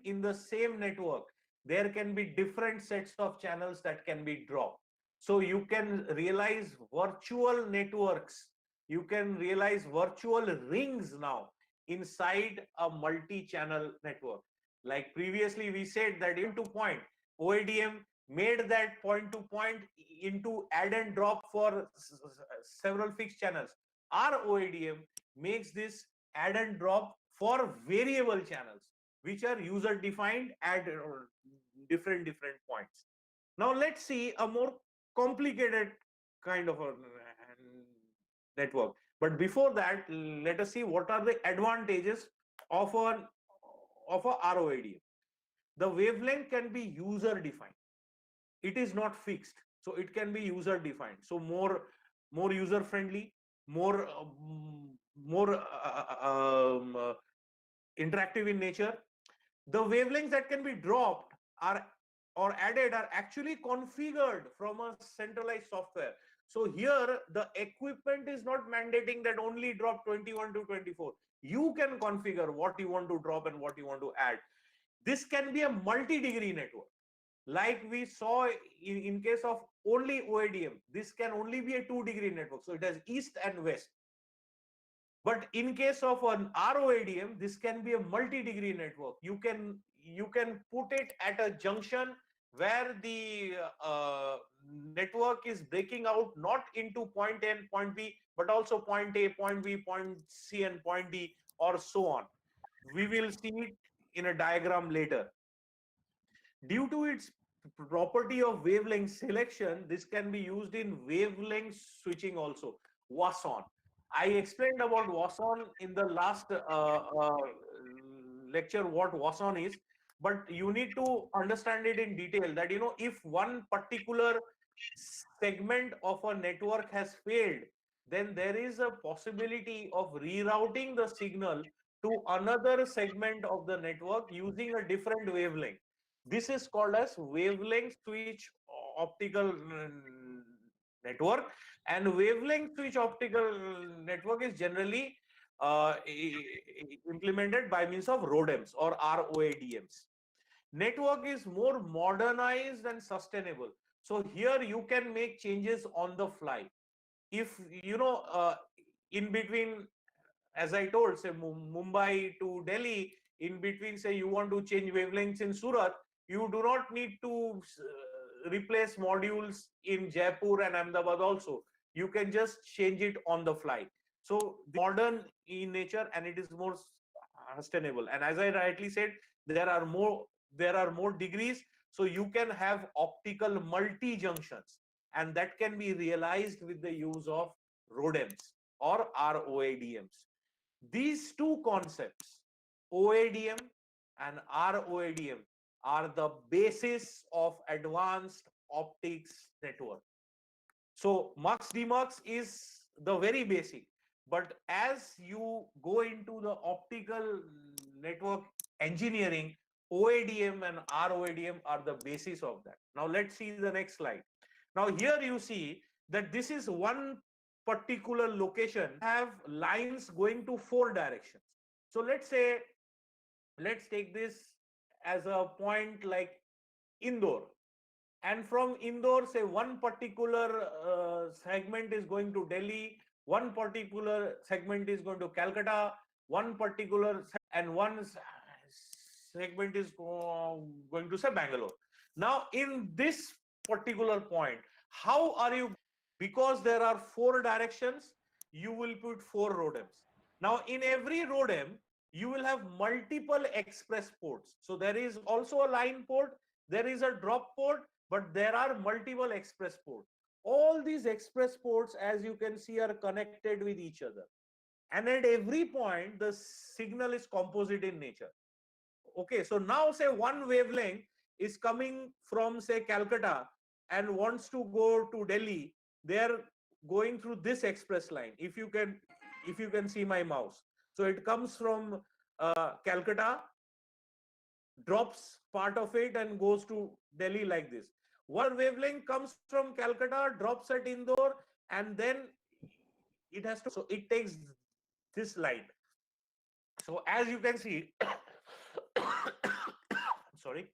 network, there can be different sets of channels that can be dropped. So you can realize virtual networks, you can realize virtual rings now inside a multi-channel network. Like previously we said that into point, OADM made that point to point into add and drop for several fixed channels. ROADM makes this add and drop for variable channels, which are user defined at different points. Now let's see a more complicated kind of a network. But before that, let us see what are the advantages of a ROADM. The wavelength can be user defined. It is not fixed, so it can be user defined. So more user friendly, more interactive in nature. The wavelengths that can be dropped or added are actually configured from a centralized software. So here the equipment is not mandating that only drop 21 to 24. You can configure what you want to drop and what you want to add. This can be a multi-degree network. Like we saw in case of only OADM, this can only be a 2-degree network. So it has east and west. But in case of an ROADM, this can be a multi-degree network. You can put it at a junction where the network is breaking out not into point A and point B, but also point A, point B, point C, and point D, or so on. We will see it in a diagram later. Due to its property of wavelength selection, this can be used in wavelength switching also, WASON. I explained about WASON in the last lecture, what WASON is, but you need to understand it in detail that, if one particular segment of a network has failed, then there is a possibility of rerouting the signal to another segment of the network using a different wavelength. This is called as wavelength switch optical network, and wavelength switch optical network is generally implemented by means of ROADMs or ROADMs. Network is more modernized and sustainable. So here you can make changes on the fly. If in between, as I told, say Mumbai to Delhi, in between, say you want to change wavelengths in Surat, you do not need to replace modules in Jaipur and Ahmedabad also. you can just change it on the fly. So modern in nature, and it is more sustainable. And as I rightly said, there are more degrees, so you can have optical multi junctions, and that can be realized with the use of ROADMs or ROADMs. These two concepts, OADM and ROADM, are the basis of advanced optics network. So MUX DMUX is the very basic, but as you go into the optical network engineering, OADM and ROADM are the basis of that. Now let's see the next slide. Now here you see that this is one particular location, have lines going to 4 directions. So let's take this as a point like Indore, and from Indore, say one particular segment is going to Delhi, one particular segment is going to Calcutta, one particular and one segment is going to say Bangalore. Now in this particular point, how are you? Because there are 4 directions, you will put 4 ROADMs. Now in every ROADM, you will have multiple express ports. So there is also a line port, there is a drop port, but there are multiple express ports. All these express ports, as you can see, are connected with each other. And at every point, the signal is composite in nature. Okay, so now say one wavelength is coming from say Calcutta and wants to go to Delhi. They're going through this express line. If you can see my mouse. So it comes from Calcutta, drops part of it and goes to Delhi like this. One wavelength comes from Calcutta, drops at Indore, and then it has to, so it takes this line. So as you can see, sorry.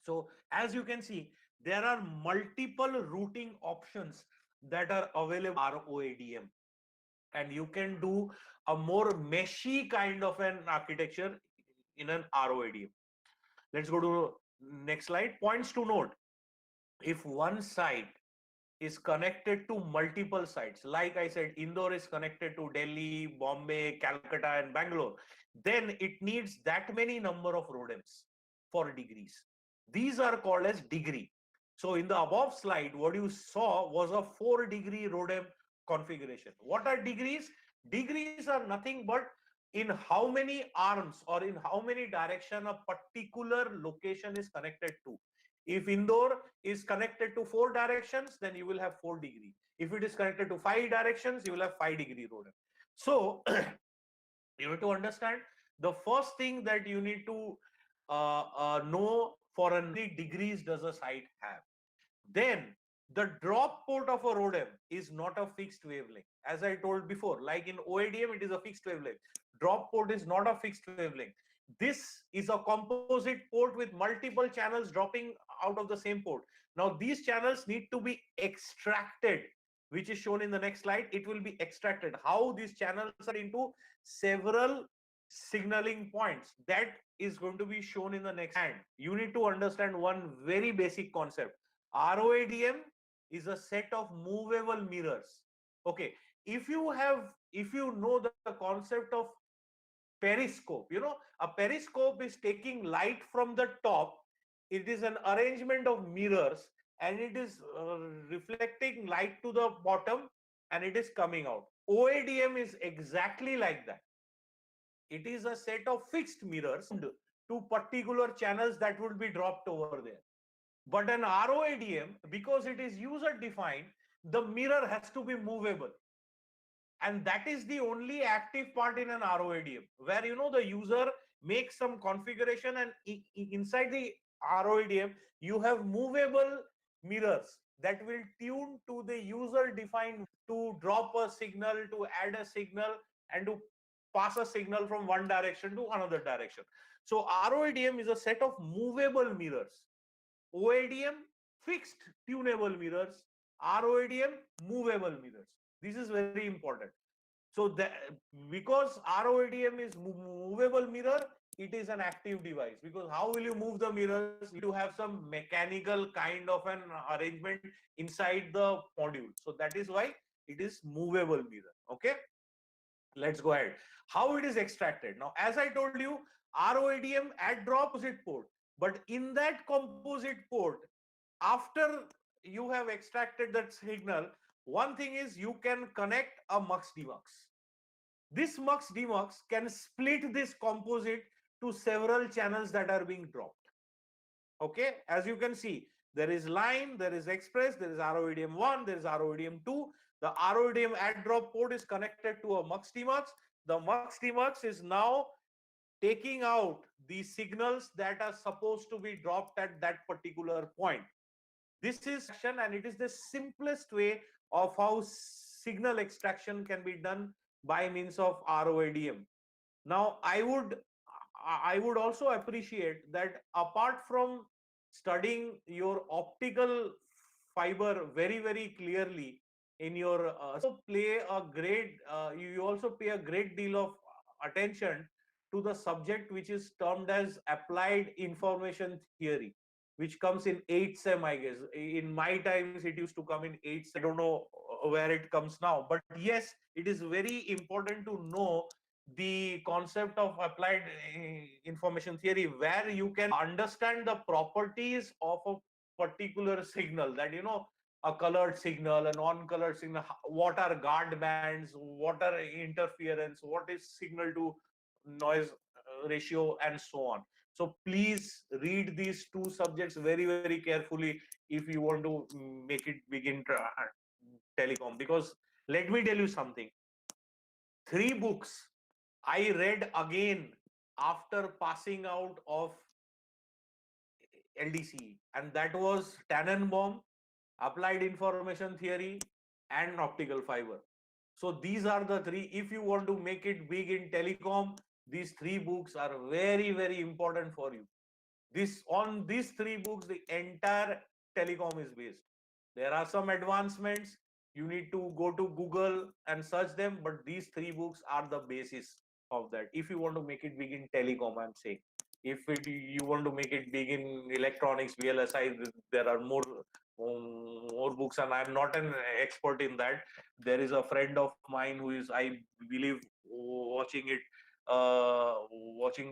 So as you can see, there are multiple routing options that are available ROADM, and you can do a more meshy kind of an architecture in an ROADM. Let's go to next slide. Points to note: if one site is connected to multiple sites, like I said, Indore is connected to Delhi, Bombay, Calcutta, and Bangalore, then it needs that many number of ROADMs for degrees. These are called as degree. So in the above slide, what you saw was a 4-degree ROADM configuration. What are degrees? Degrees are nothing but in how many arms or in how many direction a particular location is connected to. If Indore is connected to 4 directions, then you will have 4 degree. If it is connected to 5 directions, you will have 5 degree ROADM. So you need to understand the first thing that you need to know for how many degrees does a site have. Then the drop port of a ROADM is not a fixed wavelength. As I told before, like in OADM, it is a fixed wavelength. Drop port is not a fixed wavelength. This is a composite port with multiple channels dropping out of the same port. Now these channels need to be extracted, which is shown in the next slide. It will be extracted. How these channels are into several signaling points, that is going to be shown in the next. And you need to understand one very basic concept. ROADM is a set of movable mirrors. Okay, if you know the concept of periscope, a periscope is taking light from the top. It is an arrangement of mirrors, and it is reflecting light to the bottom, and it is coming out. OADM is exactly like that. It is a set of fixed mirrors to particular channels that would be dropped over there. But an ROADM, because it is user defined, the mirror has to be movable. And that is the only active part in an ROADM, where the user makes some configuration, and inside the ROADM you have movable mirrors that will tune to the user defined to drop a signal, to add a signal, and to pass a signal from one direction to another direction. So ROADM is a set of movable mirrors. OADM, fixed tunable mirrors. ROADM, movable mirrors. This is very important. So because ROADM is movable mirror, it is an active device. Because how will you move the mirrors? You have some mechanical kind of an arrangement inside the module. So that is why It is movable mirror. Okay, let's go ahead. How it is extracted? Now, as I told you, ROADM add drop composite port, but in that composite port, after you have extracted that signal, one thing is you can connect a mux demux. This mux demux can split this composite to several channels that are being dropped. Okay, as you can see, there is line, there is express, there is ROADM 1, there is ROADM 2. The ROADM add drop port is connected to a mux demux. The mux demux is now taking out the signals that are supposed to be dropped at that particular point. This is action, and it is the simplest way of how signal extraction can be done by means of ROADM. Now, I would also appreciate that apart from studying your optical fiber very clearly in your you also pay a great deal of attention to the subject which is termed as applied information theory, which comes in 8th sem, I guess. In my times it used to come in 8th. I don't know where it comes now, but yes, it is very important to know the concept of applied information theory, where you can understand the properties of a particular signal, that a colored signal, a non-colored signal, what are guard bands, what are interference, what is signal to noise ratio, and so on. So please read these two subjects very carefully if you want to make it big in telecom. Because let me tell you something, 3 books I read again after passing out of LDC, and that was Tannenbaum, Applied Information Theory, and Optical Fiber. So these are the 3. If you want to make it big in telecom, these 3 books are very important for you. On these 3 books, the entire telecom is based. There are some advancements. You need to go to Google and search them, but these 3 books are the basis of that. If you want to make it big in telecom, I'm saying. If you want to make it big in electronics, VLSI, there are more books, and I'm not an expert in that. There is a friend of mine who is, I believe, watching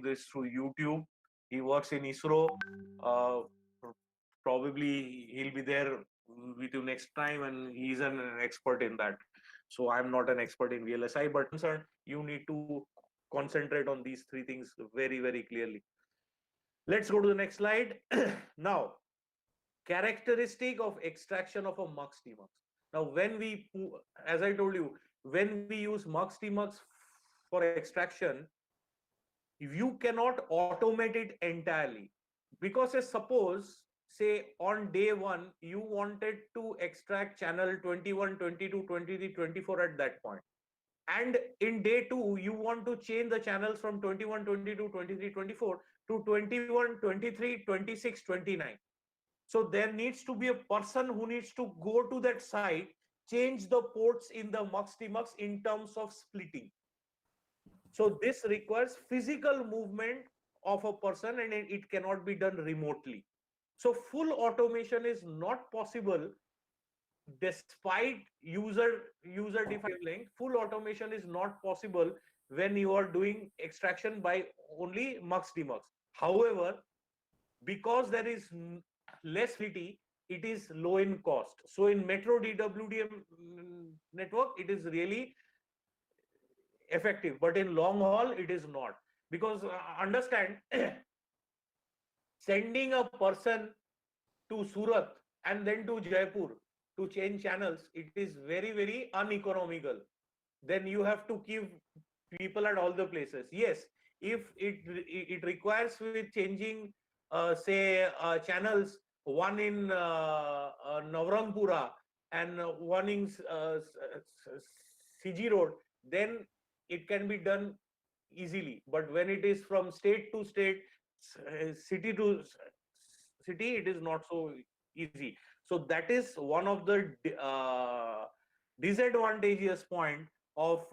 this through YouTube. He works in ISRO. Probably he'll be there with you next time, and he's an expert in that. So I'm not an expert in VLSI, but you need to concentrate on these 3 things very clearly. Let's go to the next slide. Now, characteristic of extraction of a mux demux. Now, as I told you, when we use mux demux for extraction, you cannot automate it entirely, because suppose, say on day 1 you wanted to extract channel 21, 22, 23, 24 at that point, and in day 2 you want to change the channels from 21, 22, 23, 24 to 21, 23, 26, 29. So there needs to be a person who needs to go to that site, change the ports in the mux demux in terms of splitting. So this requires physical movement of a person, and it cannot be done remotely. So full automation is not possible despite user-defined link. Full automation is not possible when you are doing extraction by only mux demux. However, because there is less flexibility, it is low in cost. So in Metro DWDM network, it is really effective, but in long haul it is not. Because understand, sending a person to Surat and then to Jaipur to change channels, it is very uneconomical. Then you have to keep people at all the places. Yes, if it requires with changing say channels, one in Navrangpura and one in CG Road, then it can be done easily. But when it is from state to state, city to city, it is not so easy. So that is one of the disadvantageous point of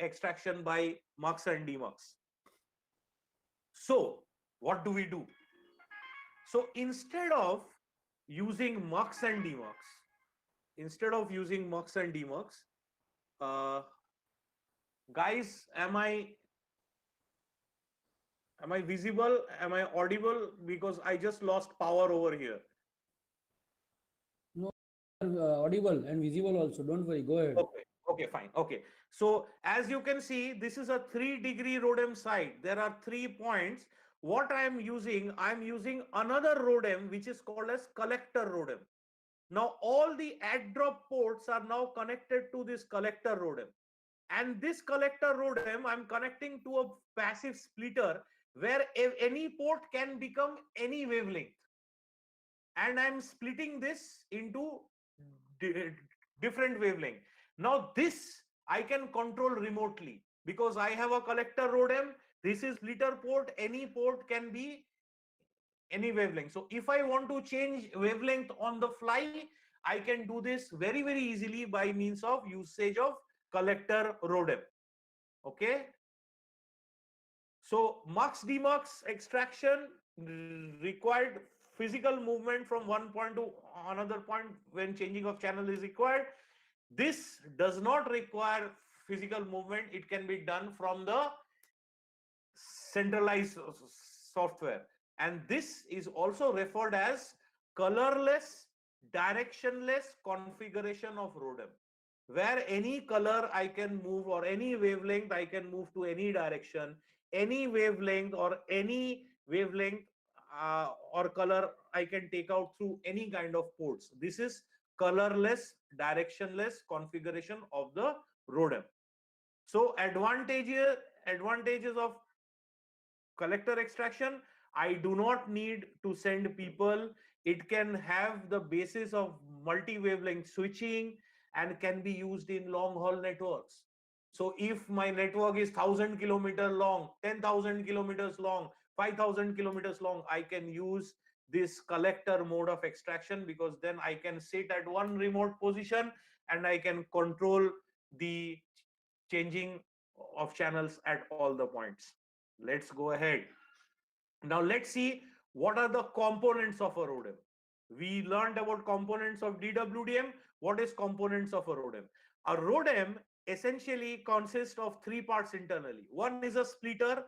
extraction by mux and demux. So what do we do? So instead of using mux and demux, Guys, am I visible? Am I audible? Because I just lost power over here. No, audible and visible also. Don't worry. Go ahead. Okay, okay, fine. Okay. So as you can see, this is a 3-degree RODM site. There are 3 points. What I'm using another RODM, which is called as collector RODM. Now all the add drop ports are now connected to this collector RODM. And this collector RODM, I'm connecting to a passive splitter where any port can become any wavelength. And I'm splitting this into different wavelength. Now this I can control remotely because I have a collector RODM. This is splitter port. Any port can be any wavelength. So if I want to change wavelength on the fly, I can do this very, very easily by means of usage of collector RODM. Okay. So mux demux extraction required physical movement from one point to another point when changing of channel is required. This does not require physical movement. It can be done from the centralized software. And this is also referred as colorless, directionless configuration of RODM, where any color I can move or any wavelength I can move to any direction, any wavelength or any wavelength or color I can take out through any kind of ports. This is colorless, directionless configuration of the RODM. So advantages of collector extraction: I do not need to send people. It can have the basis of multi-wavelength switching and can be used in long haul networks. So if my network is 1,000 kilometers long, 10,000 kilometers long, 5,000 kilometers long, I can use this collector mode of extraction, because then I can sit at one remote position and I can control the changing of channels at all the points. Let's go ahead. Now let's see what are the components of a RODM. We learned about components of DWDM. What is components of a RODM? A RODM essentially consists of 3 parts internally. One is a splitter,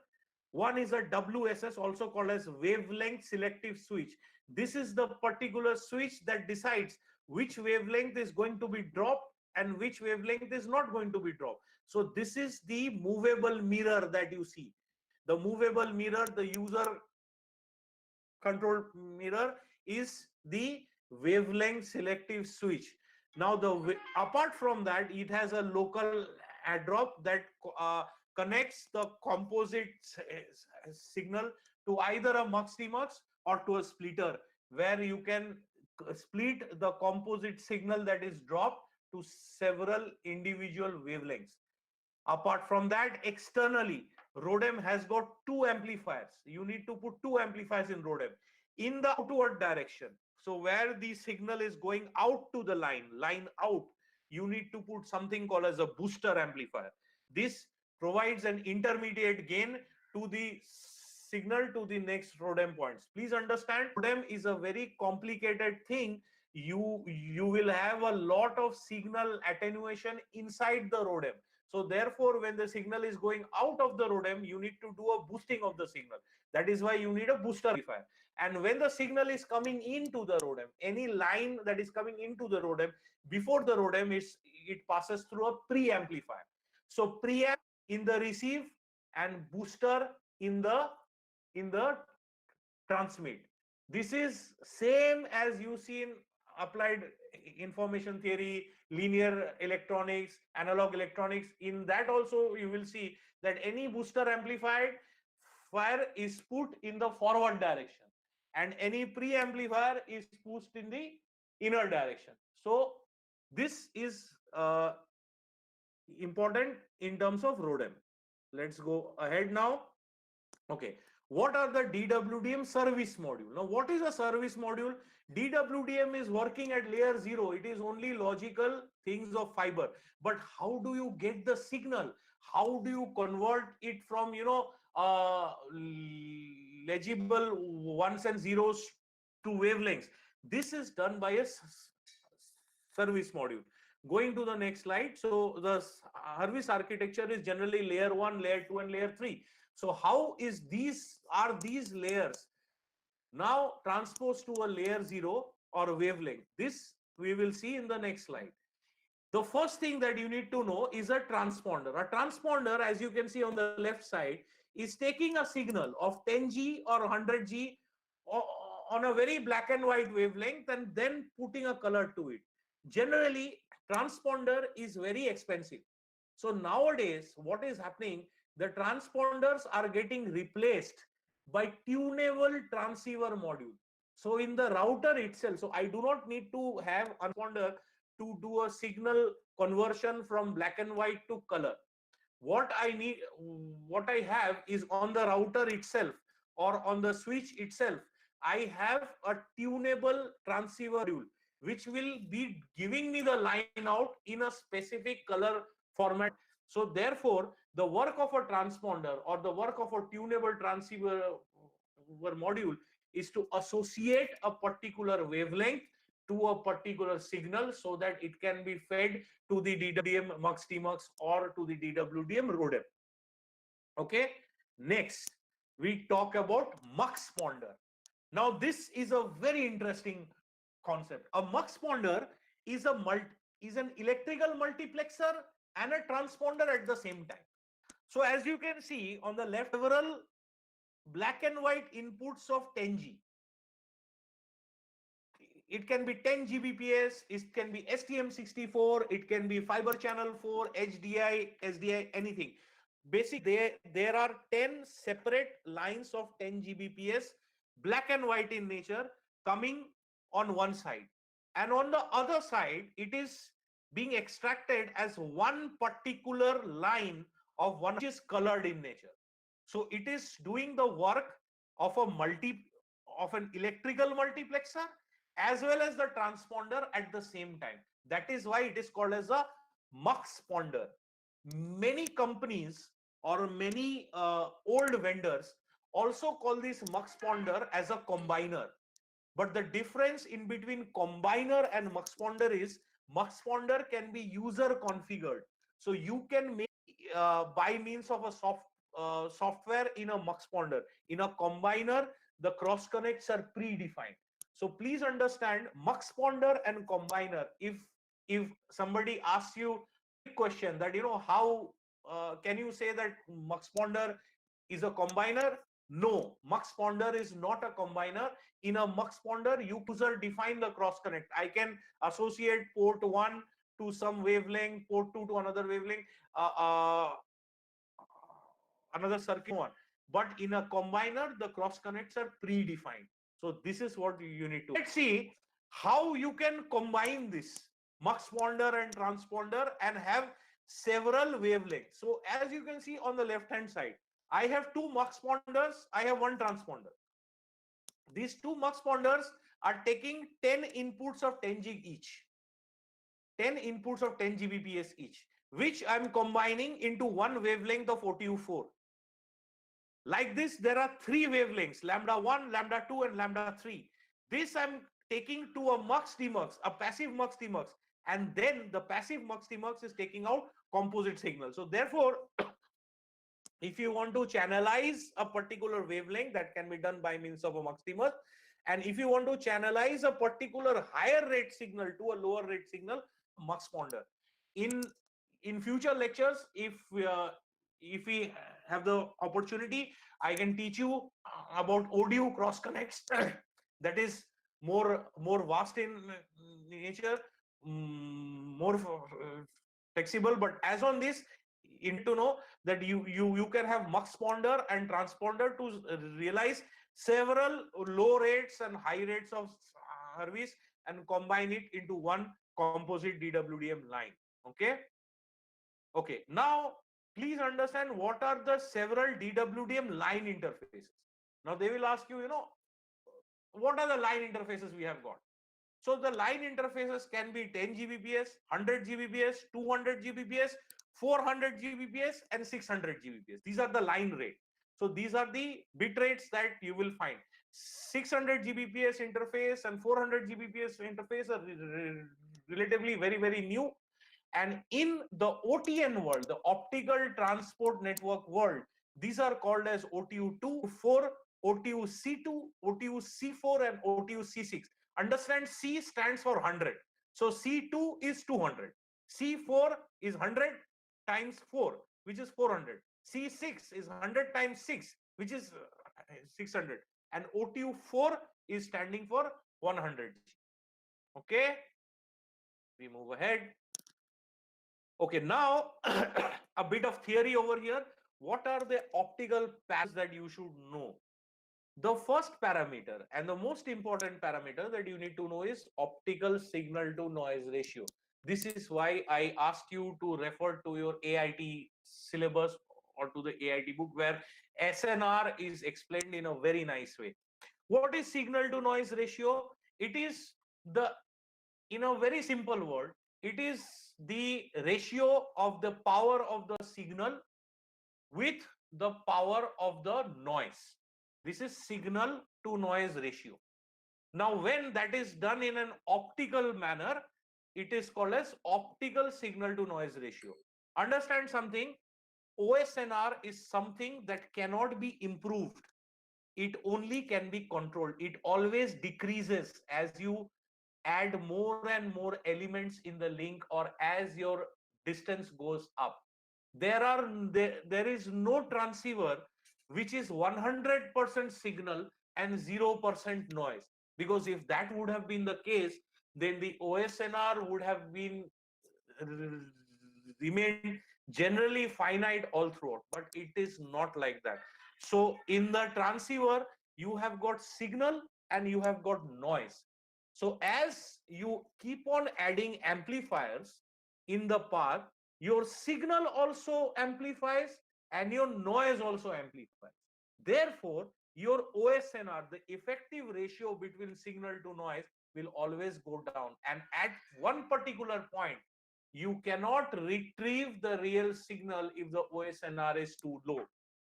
one is a WSS, also called as wavelength selective switch. This is the particular switch that decides which wavelength is going to be dropped and which wavelength is not going to be dropped. So this is the movable mirror that you see. The movable mirror, the user control mirror, is the wavelength selective switch. Now apart from that, it has a local add drop that connects the composite signal to either a mux demux or to a splitter, where you can split the composite signal that is dropped to several individual wavelengths. Apart from that, externally, RODM has got 2 amplifiers. You need to put 2 amplifiers in RODM in the outward direction. So where the signal is going out to the line out, you need to put something called as a booster amplifier. This provides an intermediate gain to the signal to the next RODM points. Please understand, RODM is a very complicated thing. You will have a lot of signal attenuation inside the RODM. So therefore, when the signal is going out of the RODM, you need to do a boosting of the signal. That is why you need a booster amplifier. And when the signal is coming into the RODM, any line that is coming into the RODM, before the RODM, it passes through a preamplifier. So preamp in the receive and booster in the transmit. This is same as you see in applied information theory, linear electronics, analog electronics. In that also you will see that any booster amplifier is put in the forward direction and any preamplifier is pushed in the inner direction. So this is important in terms of RODM. Let's go ahead now. Okay, what are the DWDM service module? Now, what is a service module? DWDM is working at layer 0. It is only logical things of fiber. But how do you get the signal? How do you convert it from, legible ones and zeros to wavelengths? This is done by a service module. Going to the next slide. So the Hurwitz architecture is generally layer 1, layer 2, and layer 3. So how is these layers now transposed to a layer 0 or a wavelength? This we will see in the next slide. The first thing that you need to know is a transponder. A transponder, as you can see on the left side, is taking a signal of 10G or 100G on a very black and white wavelength and then putting a color to it. Generally, transponder is very expensive. So nowadays, what is happening, the transponders are getting replaced by tunable transceiver module. So in the router itself, so I do not need to have a transponder to do a signal conversion from black and white to color. What I have is on the router itself or on the switch itself, I have a tunable transceiver module, which will be giving me the line out in a specific color format. So therefore, the work of a transponder or the work of a tunable transceiver module is to associate a particular wavelength to a particular signal so that it can be fed to the DWDM MUX TMUX or to the DWDM ROADM. Okay, next we talk about MUXponder. Now this is a very interesting concept. A MUXponder is an electrical multiplexer and a transponder at the same time. So as you can see on the left, several black and white inputs of 10G. It can be 10 Gbps, it can be STM64, it can be fiber channel 4, HDI, SDI, anything. Basically, there are 10 separate lines of 10 Gbps, black and white in nature, coming on one side. And on the other side, it is being extracted as one particular line of one which is colored in nature. So it is doing the work of an electrical multiplexer as well as the transponder at the same time. That is why it is called as a MUXponder. Many companies or many old vendors also call this MUXponder as a combiner. But the difference in between combiner and MUXponder is MUXponder can be user configured. So you can make by means of a software in a MUXponder. In a combiner, the cross connects are predefined. So please understand MUXponder and combiner. If somebody asks you a question that how can you say that MUXponder is a combiner? No, MUXponder is not a combiner. In a MUXponder, user define the cross connect. I can associate port 1 to some wavelength, port 2 to another wavelength, another circuit one. But in a combiner, the cross connects are predefined. So this is what you need to. Let's see how you can combine this MUXponder and transponder and have several wavelengths. So as you can see on the left hand side, I have two MUXponders, I have one transponder. These two MUXponders are taking 10 inputs of 10 G each. 10 inputs of 10 Gbps each, which I'm combining into one wavelength of OTU4. Like this, there are three wavelengths, lambda 1, lambda 2, and lambda 3. This I'm taking to a MUX TMUX, a passive MUX TMUX, and then the passive MUX TMUX is taking out composite signal. So therefore, if you want to channelize a particular wavelength, that can be done by means of a MUX TMUX. And if you want to channelize a particular higher rate signal to a lower rate signal, MUXponder. In future lectures, if we have the opportunity, I can teach you about ODU cross connects. That is more vast in nature, more flexible. But as on this, you need to know that you can have MUXponder and transponder to realize several low rates and high rates of Hurwitz and combine it into one composite DWDM line. Okay, now please understand what are the several DWDM line interfaces. Now they will ask you, what are the line interfaces we have got? So the line interfaces can be 10 Gbps, 100 Gbps, 200 Gbps, 400 Gbps, and 600 Gbps. These are the line rate. So these are the bit rates that you will find. 600 Gbps interface and 400 Gbps interface are relatively very, very new. And in the OTN world, the optical transport network world, these are called as OTU2, 4, OTU-C2, OTU-C4, and OTU-C6. Understand, C stands for 100. So C2 is 200. C4 is 100 times 4, which is 400. C6 is 100 times 6, which is 600. And OTU4 is standing for 100. Okay, we move ahead. Okay, now a bit of theory over here. What are the optical parameters that you should know? The first parameter and the most important parameter that you need to know is optical signal to noise ratio. This is why I asked you to refer to your AIT syllabus or to the AIT book, where SNR is explained in a very nice way. What is signal to noise ratio? It is the, in a very simple word, it is the ratio of the power of the signal with the power of the noise. This is signal to noise ratio. Now, when that is done in an optical manner, it is called as optical signal to noise ratio. Understand something, OSNR is something that cannot be improved. It only can be controlled. It always decreases as you add more and more elements in the link, or as your distance goes up. There is no transceiver which is 100% signal and 0% noise, because if that would have been the case, then the OSNR would have been remained generally finite all throughout, but it is not like that. So in the transceiver, you have got signal and you have got noise. So as you keep on adding amplifiers in the path, your signal also amplifies and your noise also amplifies. Therefore, your OSNR, the effective ratio between signal to noise, will always go down. And at one particular point, you cannot retrieve the real signal if the OSNR is too low.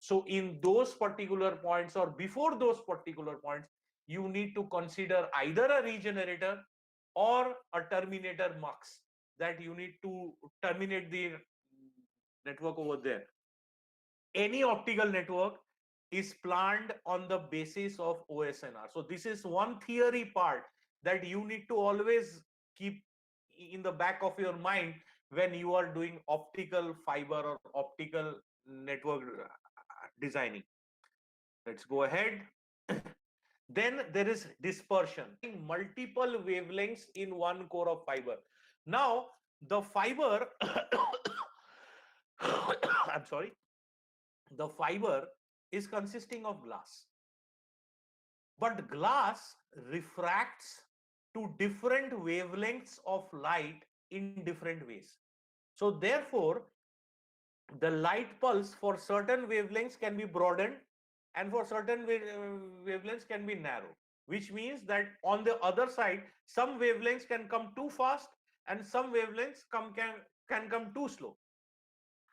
So in those particular points, or before those particular points, you need to consider either a regenerator or a terminator mux, that you need to terminate the network over there. Any optical network is planned on the basis of OSNR. So this is one theory part that you need to always keep in the back of your mind when you are doing optical fiber or optical network designing. Let's go ahead. Then there is dispersion, multiple wavelengths in one core of fiber. Now the fiber I'm sorry, the fiber is consisting of glass, but glass refracts to different wavelengths of light in different ways. So therefore, the light pulse for certain wavelengths can be broadened and for certain wavelengths can be narrow, which means that on the other side, some wavelengths can come too fast and some wavelengths can come too slow,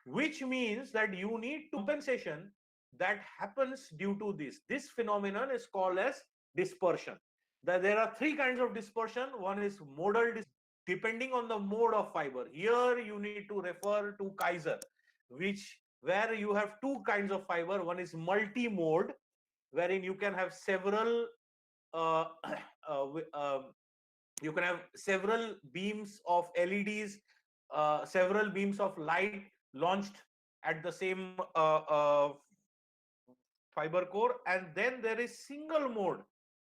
which means that you need compensation that happens due to this. This phenomenon is called as dispersion. There are three kinds of dispersion. One is modal dispersion, depending on the mode of fiber. Here you need to refer to Kaiser, where you have two kinds of fiber. One is multi-mode, wherein you can have several you can have several beams of LEDs, several beams of light launched at the same fiber core. And then there is single mode,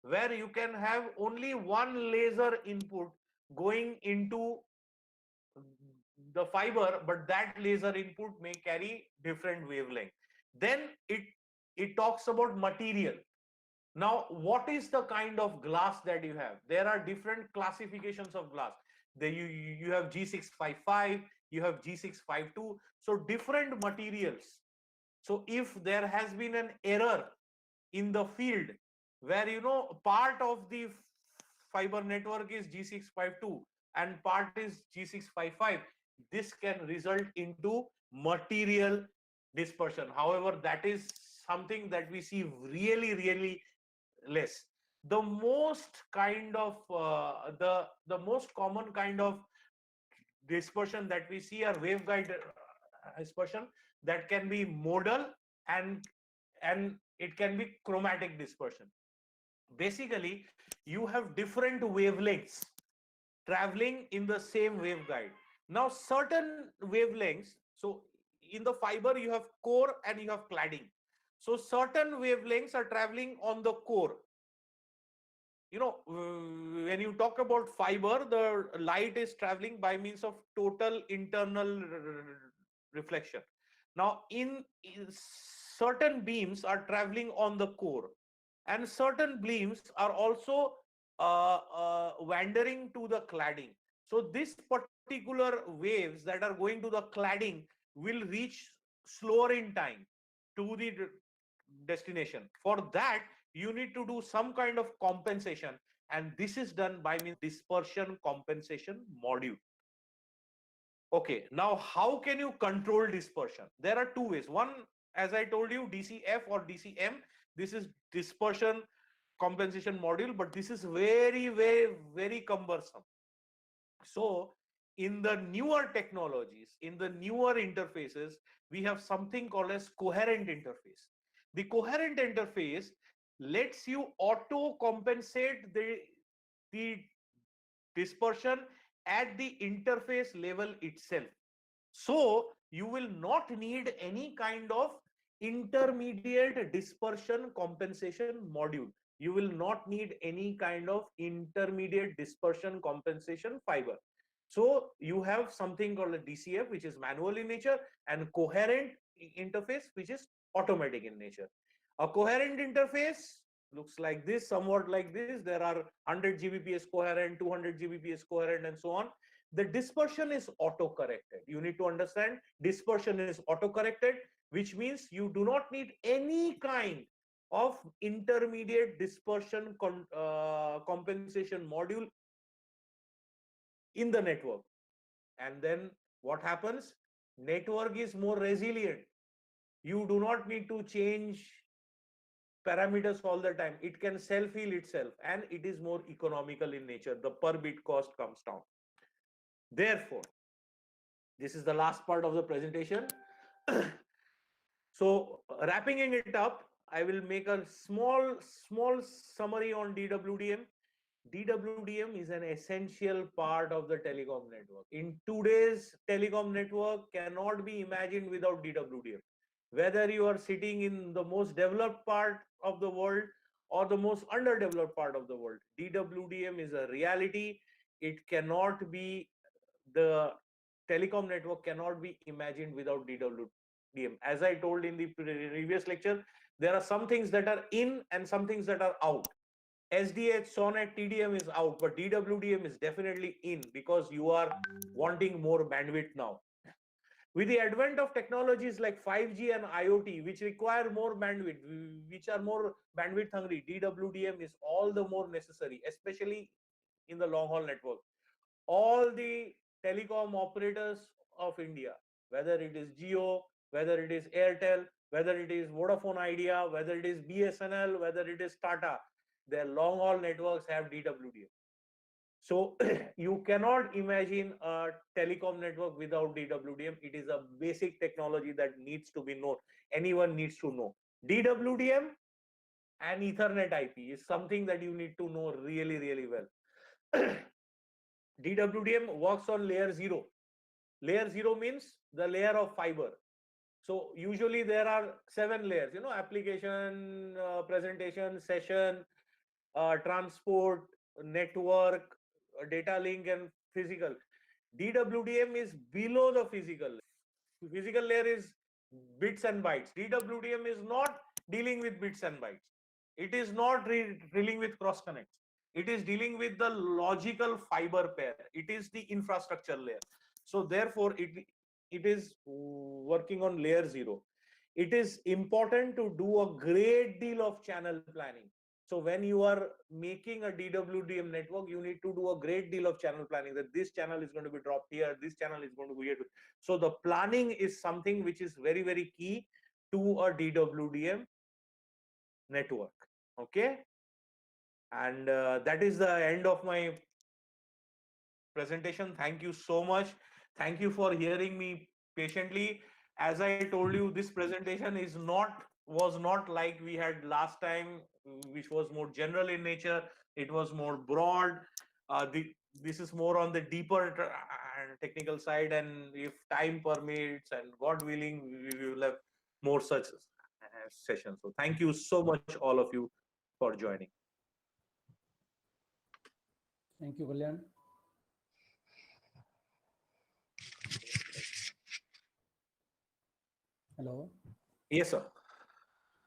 where you can have only one laser input going into the fiber, but that laser input may carry different wavelength. Then it talks about material. Now, what is the kind of glass that you have? There are different classifications of glass. You have G655, you have G652. So different materials. So if there has been an error in the field, where part of the fiber network is G652 and part is G655, this can result into material dispersion. However, that is something that we see really less. The most kind of the most common kind of dispersion that we see are waveguide dispersion that can be modal and it can be chromatic dispersion. Basically, you have different wavelengths traveling in the same waveguide. Now, certain wavelengths, so in the fiber, you have core and you have cladding. So certain wavelengths are traveling on the core. You know, when you talk about fiber, the light is traveling by means of total internal reflection. Now, in certain beams are traveling on the core, and certain beams are also wandering to the cladding. So this particular waves that are going to the cladding will reach slower in time to the destination. For that, you need to do some kind of compensation, and this is done by means dispersion compensation module. Okay, now how can you control dispersion? There are two ways. One, as I told you, DCF or DCM. This is dispersion compensation module, but this is very, very, very cumbersome. So in the newer technologies, in the newer interfaces, we have something called as coherent interface. The coherent interface lets you auto compensate the dispersion at the interface level itself. So you will not need any kind of intermediate dispersion compensation module. You will not need any kind of intermediate dispersion compensation fiber. So you have something called a DCF, which is manual in nature, and coherent interface, which is automatic in nature. A coherent interface looks like this, somewhat like this. There are 100 Gbps coherent, 200 Gbps coherent, and so on. The dispersion is auto-corrected. You need to understand dispersion is auto-corrected, which means you do not need any kind of intermediate dispersion compensation module in the network. And then what happens? Network is more resilient. You do not need to change parameters all the time. It can self-heal itself, and it is more economical in nature. The per bit cost comes down. Therefore, this is the last part of the presentation. So wrapping it up, I will make a small summary on DWDM. DWDM is an essential part of the telecom network. In today's telecom network cannot be imagined without DWDM. Whether you are sitting in the most developed part of the world or the most underdeveloped part of the world, DWDM is a reality. It cannot be, the telecom network cannot be imagined without DWDM. As I told in the previous lecture, there are some things that are in and some things that are out. SDH, SONET, TDM is out, but DWDM is definitely in because you are wanting more bandwidth now. With the advent of technologies like 5G and IoT, which require more bandwidth, which are more bandwidth hungry, DWDM is all the more necessary, especially in the long haul network. All the telecom operators of India, whether it is Jio, whether it is Airtel, whether it is Vodafone Idea, whether it is BSNL, whether it is Tata, their long haul networks have DWDM. So you cannot imagine a telecom network without DWDM. It is a basic technology that needs to be known. Anyone needs to know. DWDM and Ethernet IP is something that you need to know really, really well. DWDM works on layer 0. Layer 0 means the layer of fiber. So usually there are 7 layers, you know, application, presentation, session, transport, network, data link, and physical. DWDM is below the physical layer. Physical layer is bits and bytes. DWDM is not dealing with bits and bytes. It is not dealing with cross connects. It is dealing with the logical fiber pair. It is the infrastructure layer. So therefore, it is working on layer 0. It is important to do a great deal of channel planning. So when you are making a DWDM network, you need to do a great deal of channel planning, that this channel is going to be dropped here, this channel is going to be here. So the planning is something which is very, very key to a DWDM network. Okay. And that is the end of my presentation. Thank you so much. Thank you for hearing me patiently. As I told you, this presentation was not like we had last time, which was more general in nature. It was more broad. This is more on the deeper technical side, and if time permits and God willing, we will have more such sessions. So thank you so much, all of you, for joining. Thank you, Kalyan. Hello. Yes, sir.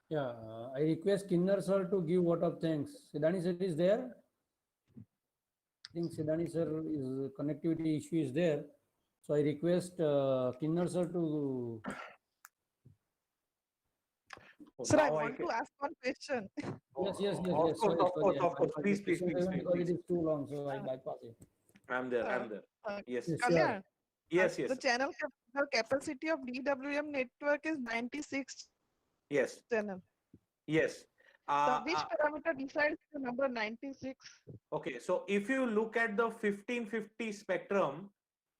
Yeah, I request Kinner sir to give vote of thanks. Sidani sir is there. I think Sidani sir is connectivity issue is there. So I request Kinner sir to. Sir, I Now want to ask one question. Yes. Of course, Sorry, of course, I of course. bypassed Please, the please, question please, seven please, because please. it is too long, so I bypass it. I'm there. I'm Uh, there. uh, Yes, Yes, yes, sure. Kalyan, yes, the yes, channel the capacity of DWM network is 96 yes, channel. yes. So which Uh, parameter decides the number 96? okay, so if you look at the 1550 spectrum,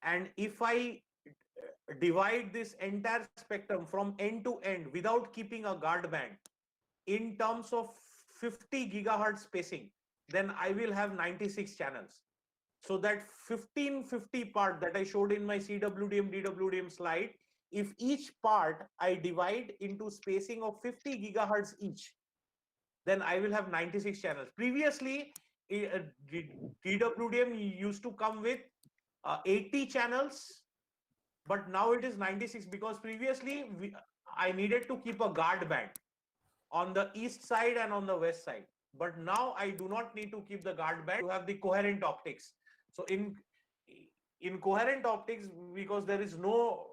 and if I divide this entire spectrum from end to end without keeping a guard band in terms of 50 gigahertz spacing, then I will have 96 channels. So that 1550 part that I showed in my CWDM, DWDM slide, if each part I divide into spacing of 50 gigahertz each, then I will have 96 channels. Previously, DWDM used to come with 80 channels, but now it is 96 because previously I needed to keep a guard band on the east side and on the west side. But now I do not need to keep the guard band to have the coherent optics. So in coherent optics, because there is no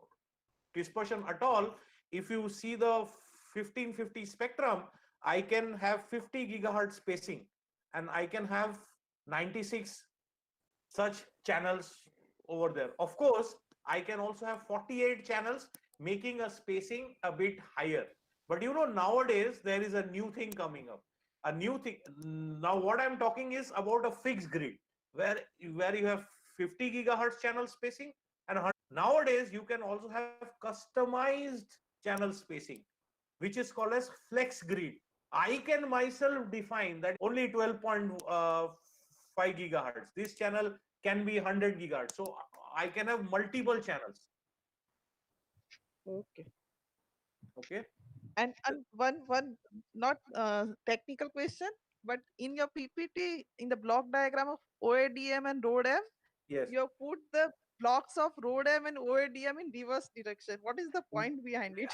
dispersion at all, if you see the 1550 spectrum, I can have 50 gigahertz spacing and I can have 96 such channels over there. Of course, I can also have 48 channels, making a spacing a bit higher. But nowadays there is a new thing coming up. A new thing. Now, what I'm talking is about a fixed grid where you have 50 gigahertz channel spacing and 100. Nowadays you can also have customized channel spacing, which is called as flex grid. I can myself define that only 12.5 gigahertz. This channel can be 100 gigahertz. So I can have multiple channels. Okay. Okay. And one not technical question, but in your PPT in the block diagram of OADM and ROADM, Yes. you have put the blocks of ROADM and OADM in reverse direction. What is the point behind it?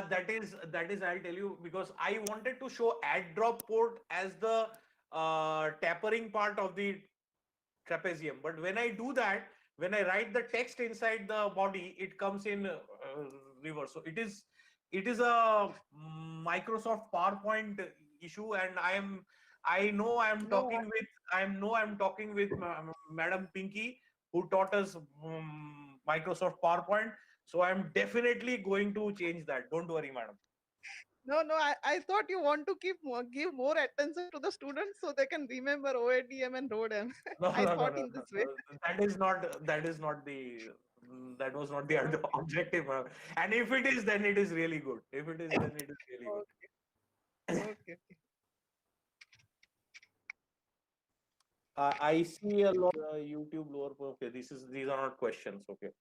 That is I'll tell you, because I wanted to show add drop port as the tapering part of the trapezium. But when I do that, when I write the text inside the body, it comes in reverse. So it is a Microsoft PowerPoint issue, and I know I'm No, talking with I'm talking with Madam Pinky, who taught us Microsoft PowerPoint. So I'm definitely going to change that. Don't worry, madam. no, I thought you want to give more attention to the students so they can remember OADM and ROADM. No, I no, no, thought no, in no. this way. That was not the objective. And if it is, then it is really good. If it is, then it is really good. Okay. I see a lot of YouTube lower. Okay, these are not questions. Okay.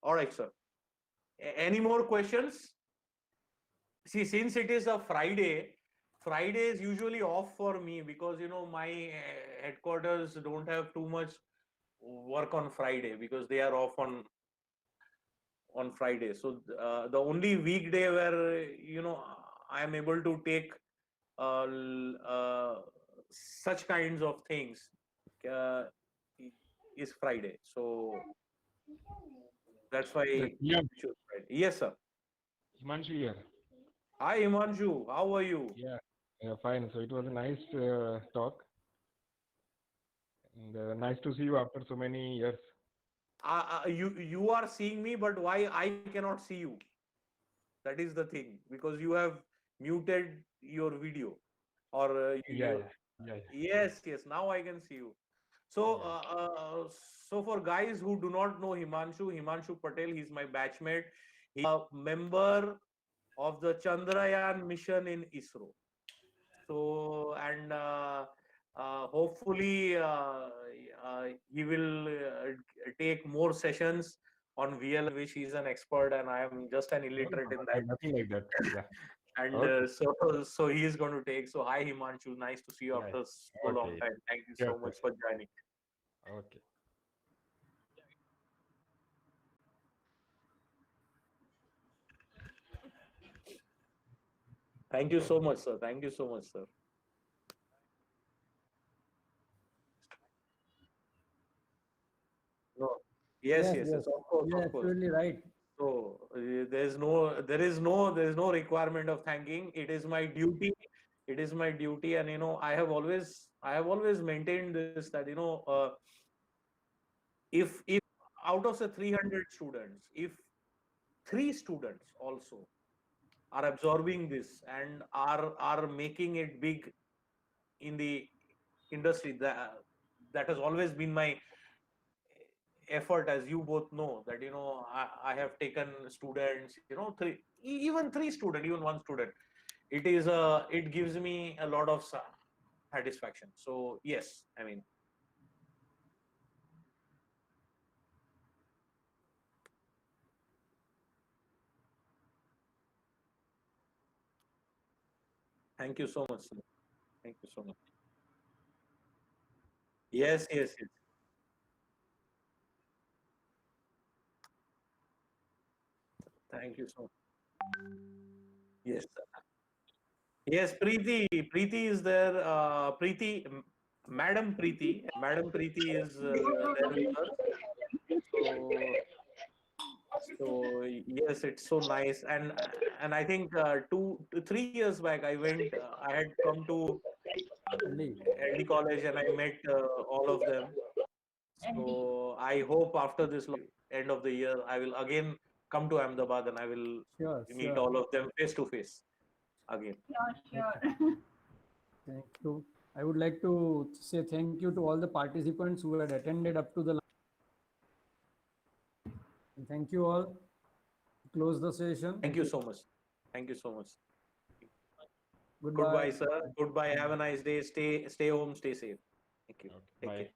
All right, sir. Any more questions? See, since it is a Friday is usually off for me because my headquarters don't have too much work on Friday because they are off on Friday. So the only weekday where I am able to take such kinds of things uh, is Friday. So that's why Yeah, I choose Friday. Yes, sir. Himanshu here. Hi, Himanshu. How are you? Yeah, fine. So it was a nice talk, and nice to see you after so many years. You are seeing me, but why I cannot see you? That is the thing, because you have muted your video or Yeah. yes. Now I can see you. So, Yeah. so for guys who do not know Himanshu Patel, he's my batchmate. He's a member of the Chandrayaan mission in ISRO. So, and hopefully he will take more sessions on VL, which he's an expert, and I am just an illiterate in that. Nothing like that. Yeah. And Okay. so he is going to take. So hi Himanshu, nice to see you Yeah. after so long Okay. time. Thank you Sure, so much for joining. Okay. Thank you so much, sir. Thank you so much, sir. No. Yes, yes, yes. Of course, You're of course. absolutely right. So there is no requirement of thanking. It is my duty. It is my duty, and I have always maintained this, that if out of the 300 students, if three students also are absorbing this and are making it big in the industry, that has always been my effort, as you both know, that I have taken students, even three student, even one student. It gives me a lot of satisfaction. So yes, I mean, thank you so much, sir. Thank you so much. Yes, yes, yes. Thank you so much. Yes, sir. Yes, Preeti is there. Madam Preeti is there with us. So, yes, it's so nice. And I think 3 years back, I had come to Indeed. LD College and I met all of them. So I hope after this end of the year, I will again come to Ahmedabad and I will Sure, meet sure. all of them face to face again. Thank you. I would like to say thank you to all the participants who had attended up to the. Thank you all. Close the session. Thank you so much. Thank you so much. Goodbye. Goodbye, sir. Goodbye. Have a nice day. Stay home. Stay safe. Thank you. Okay. Take Bye. care.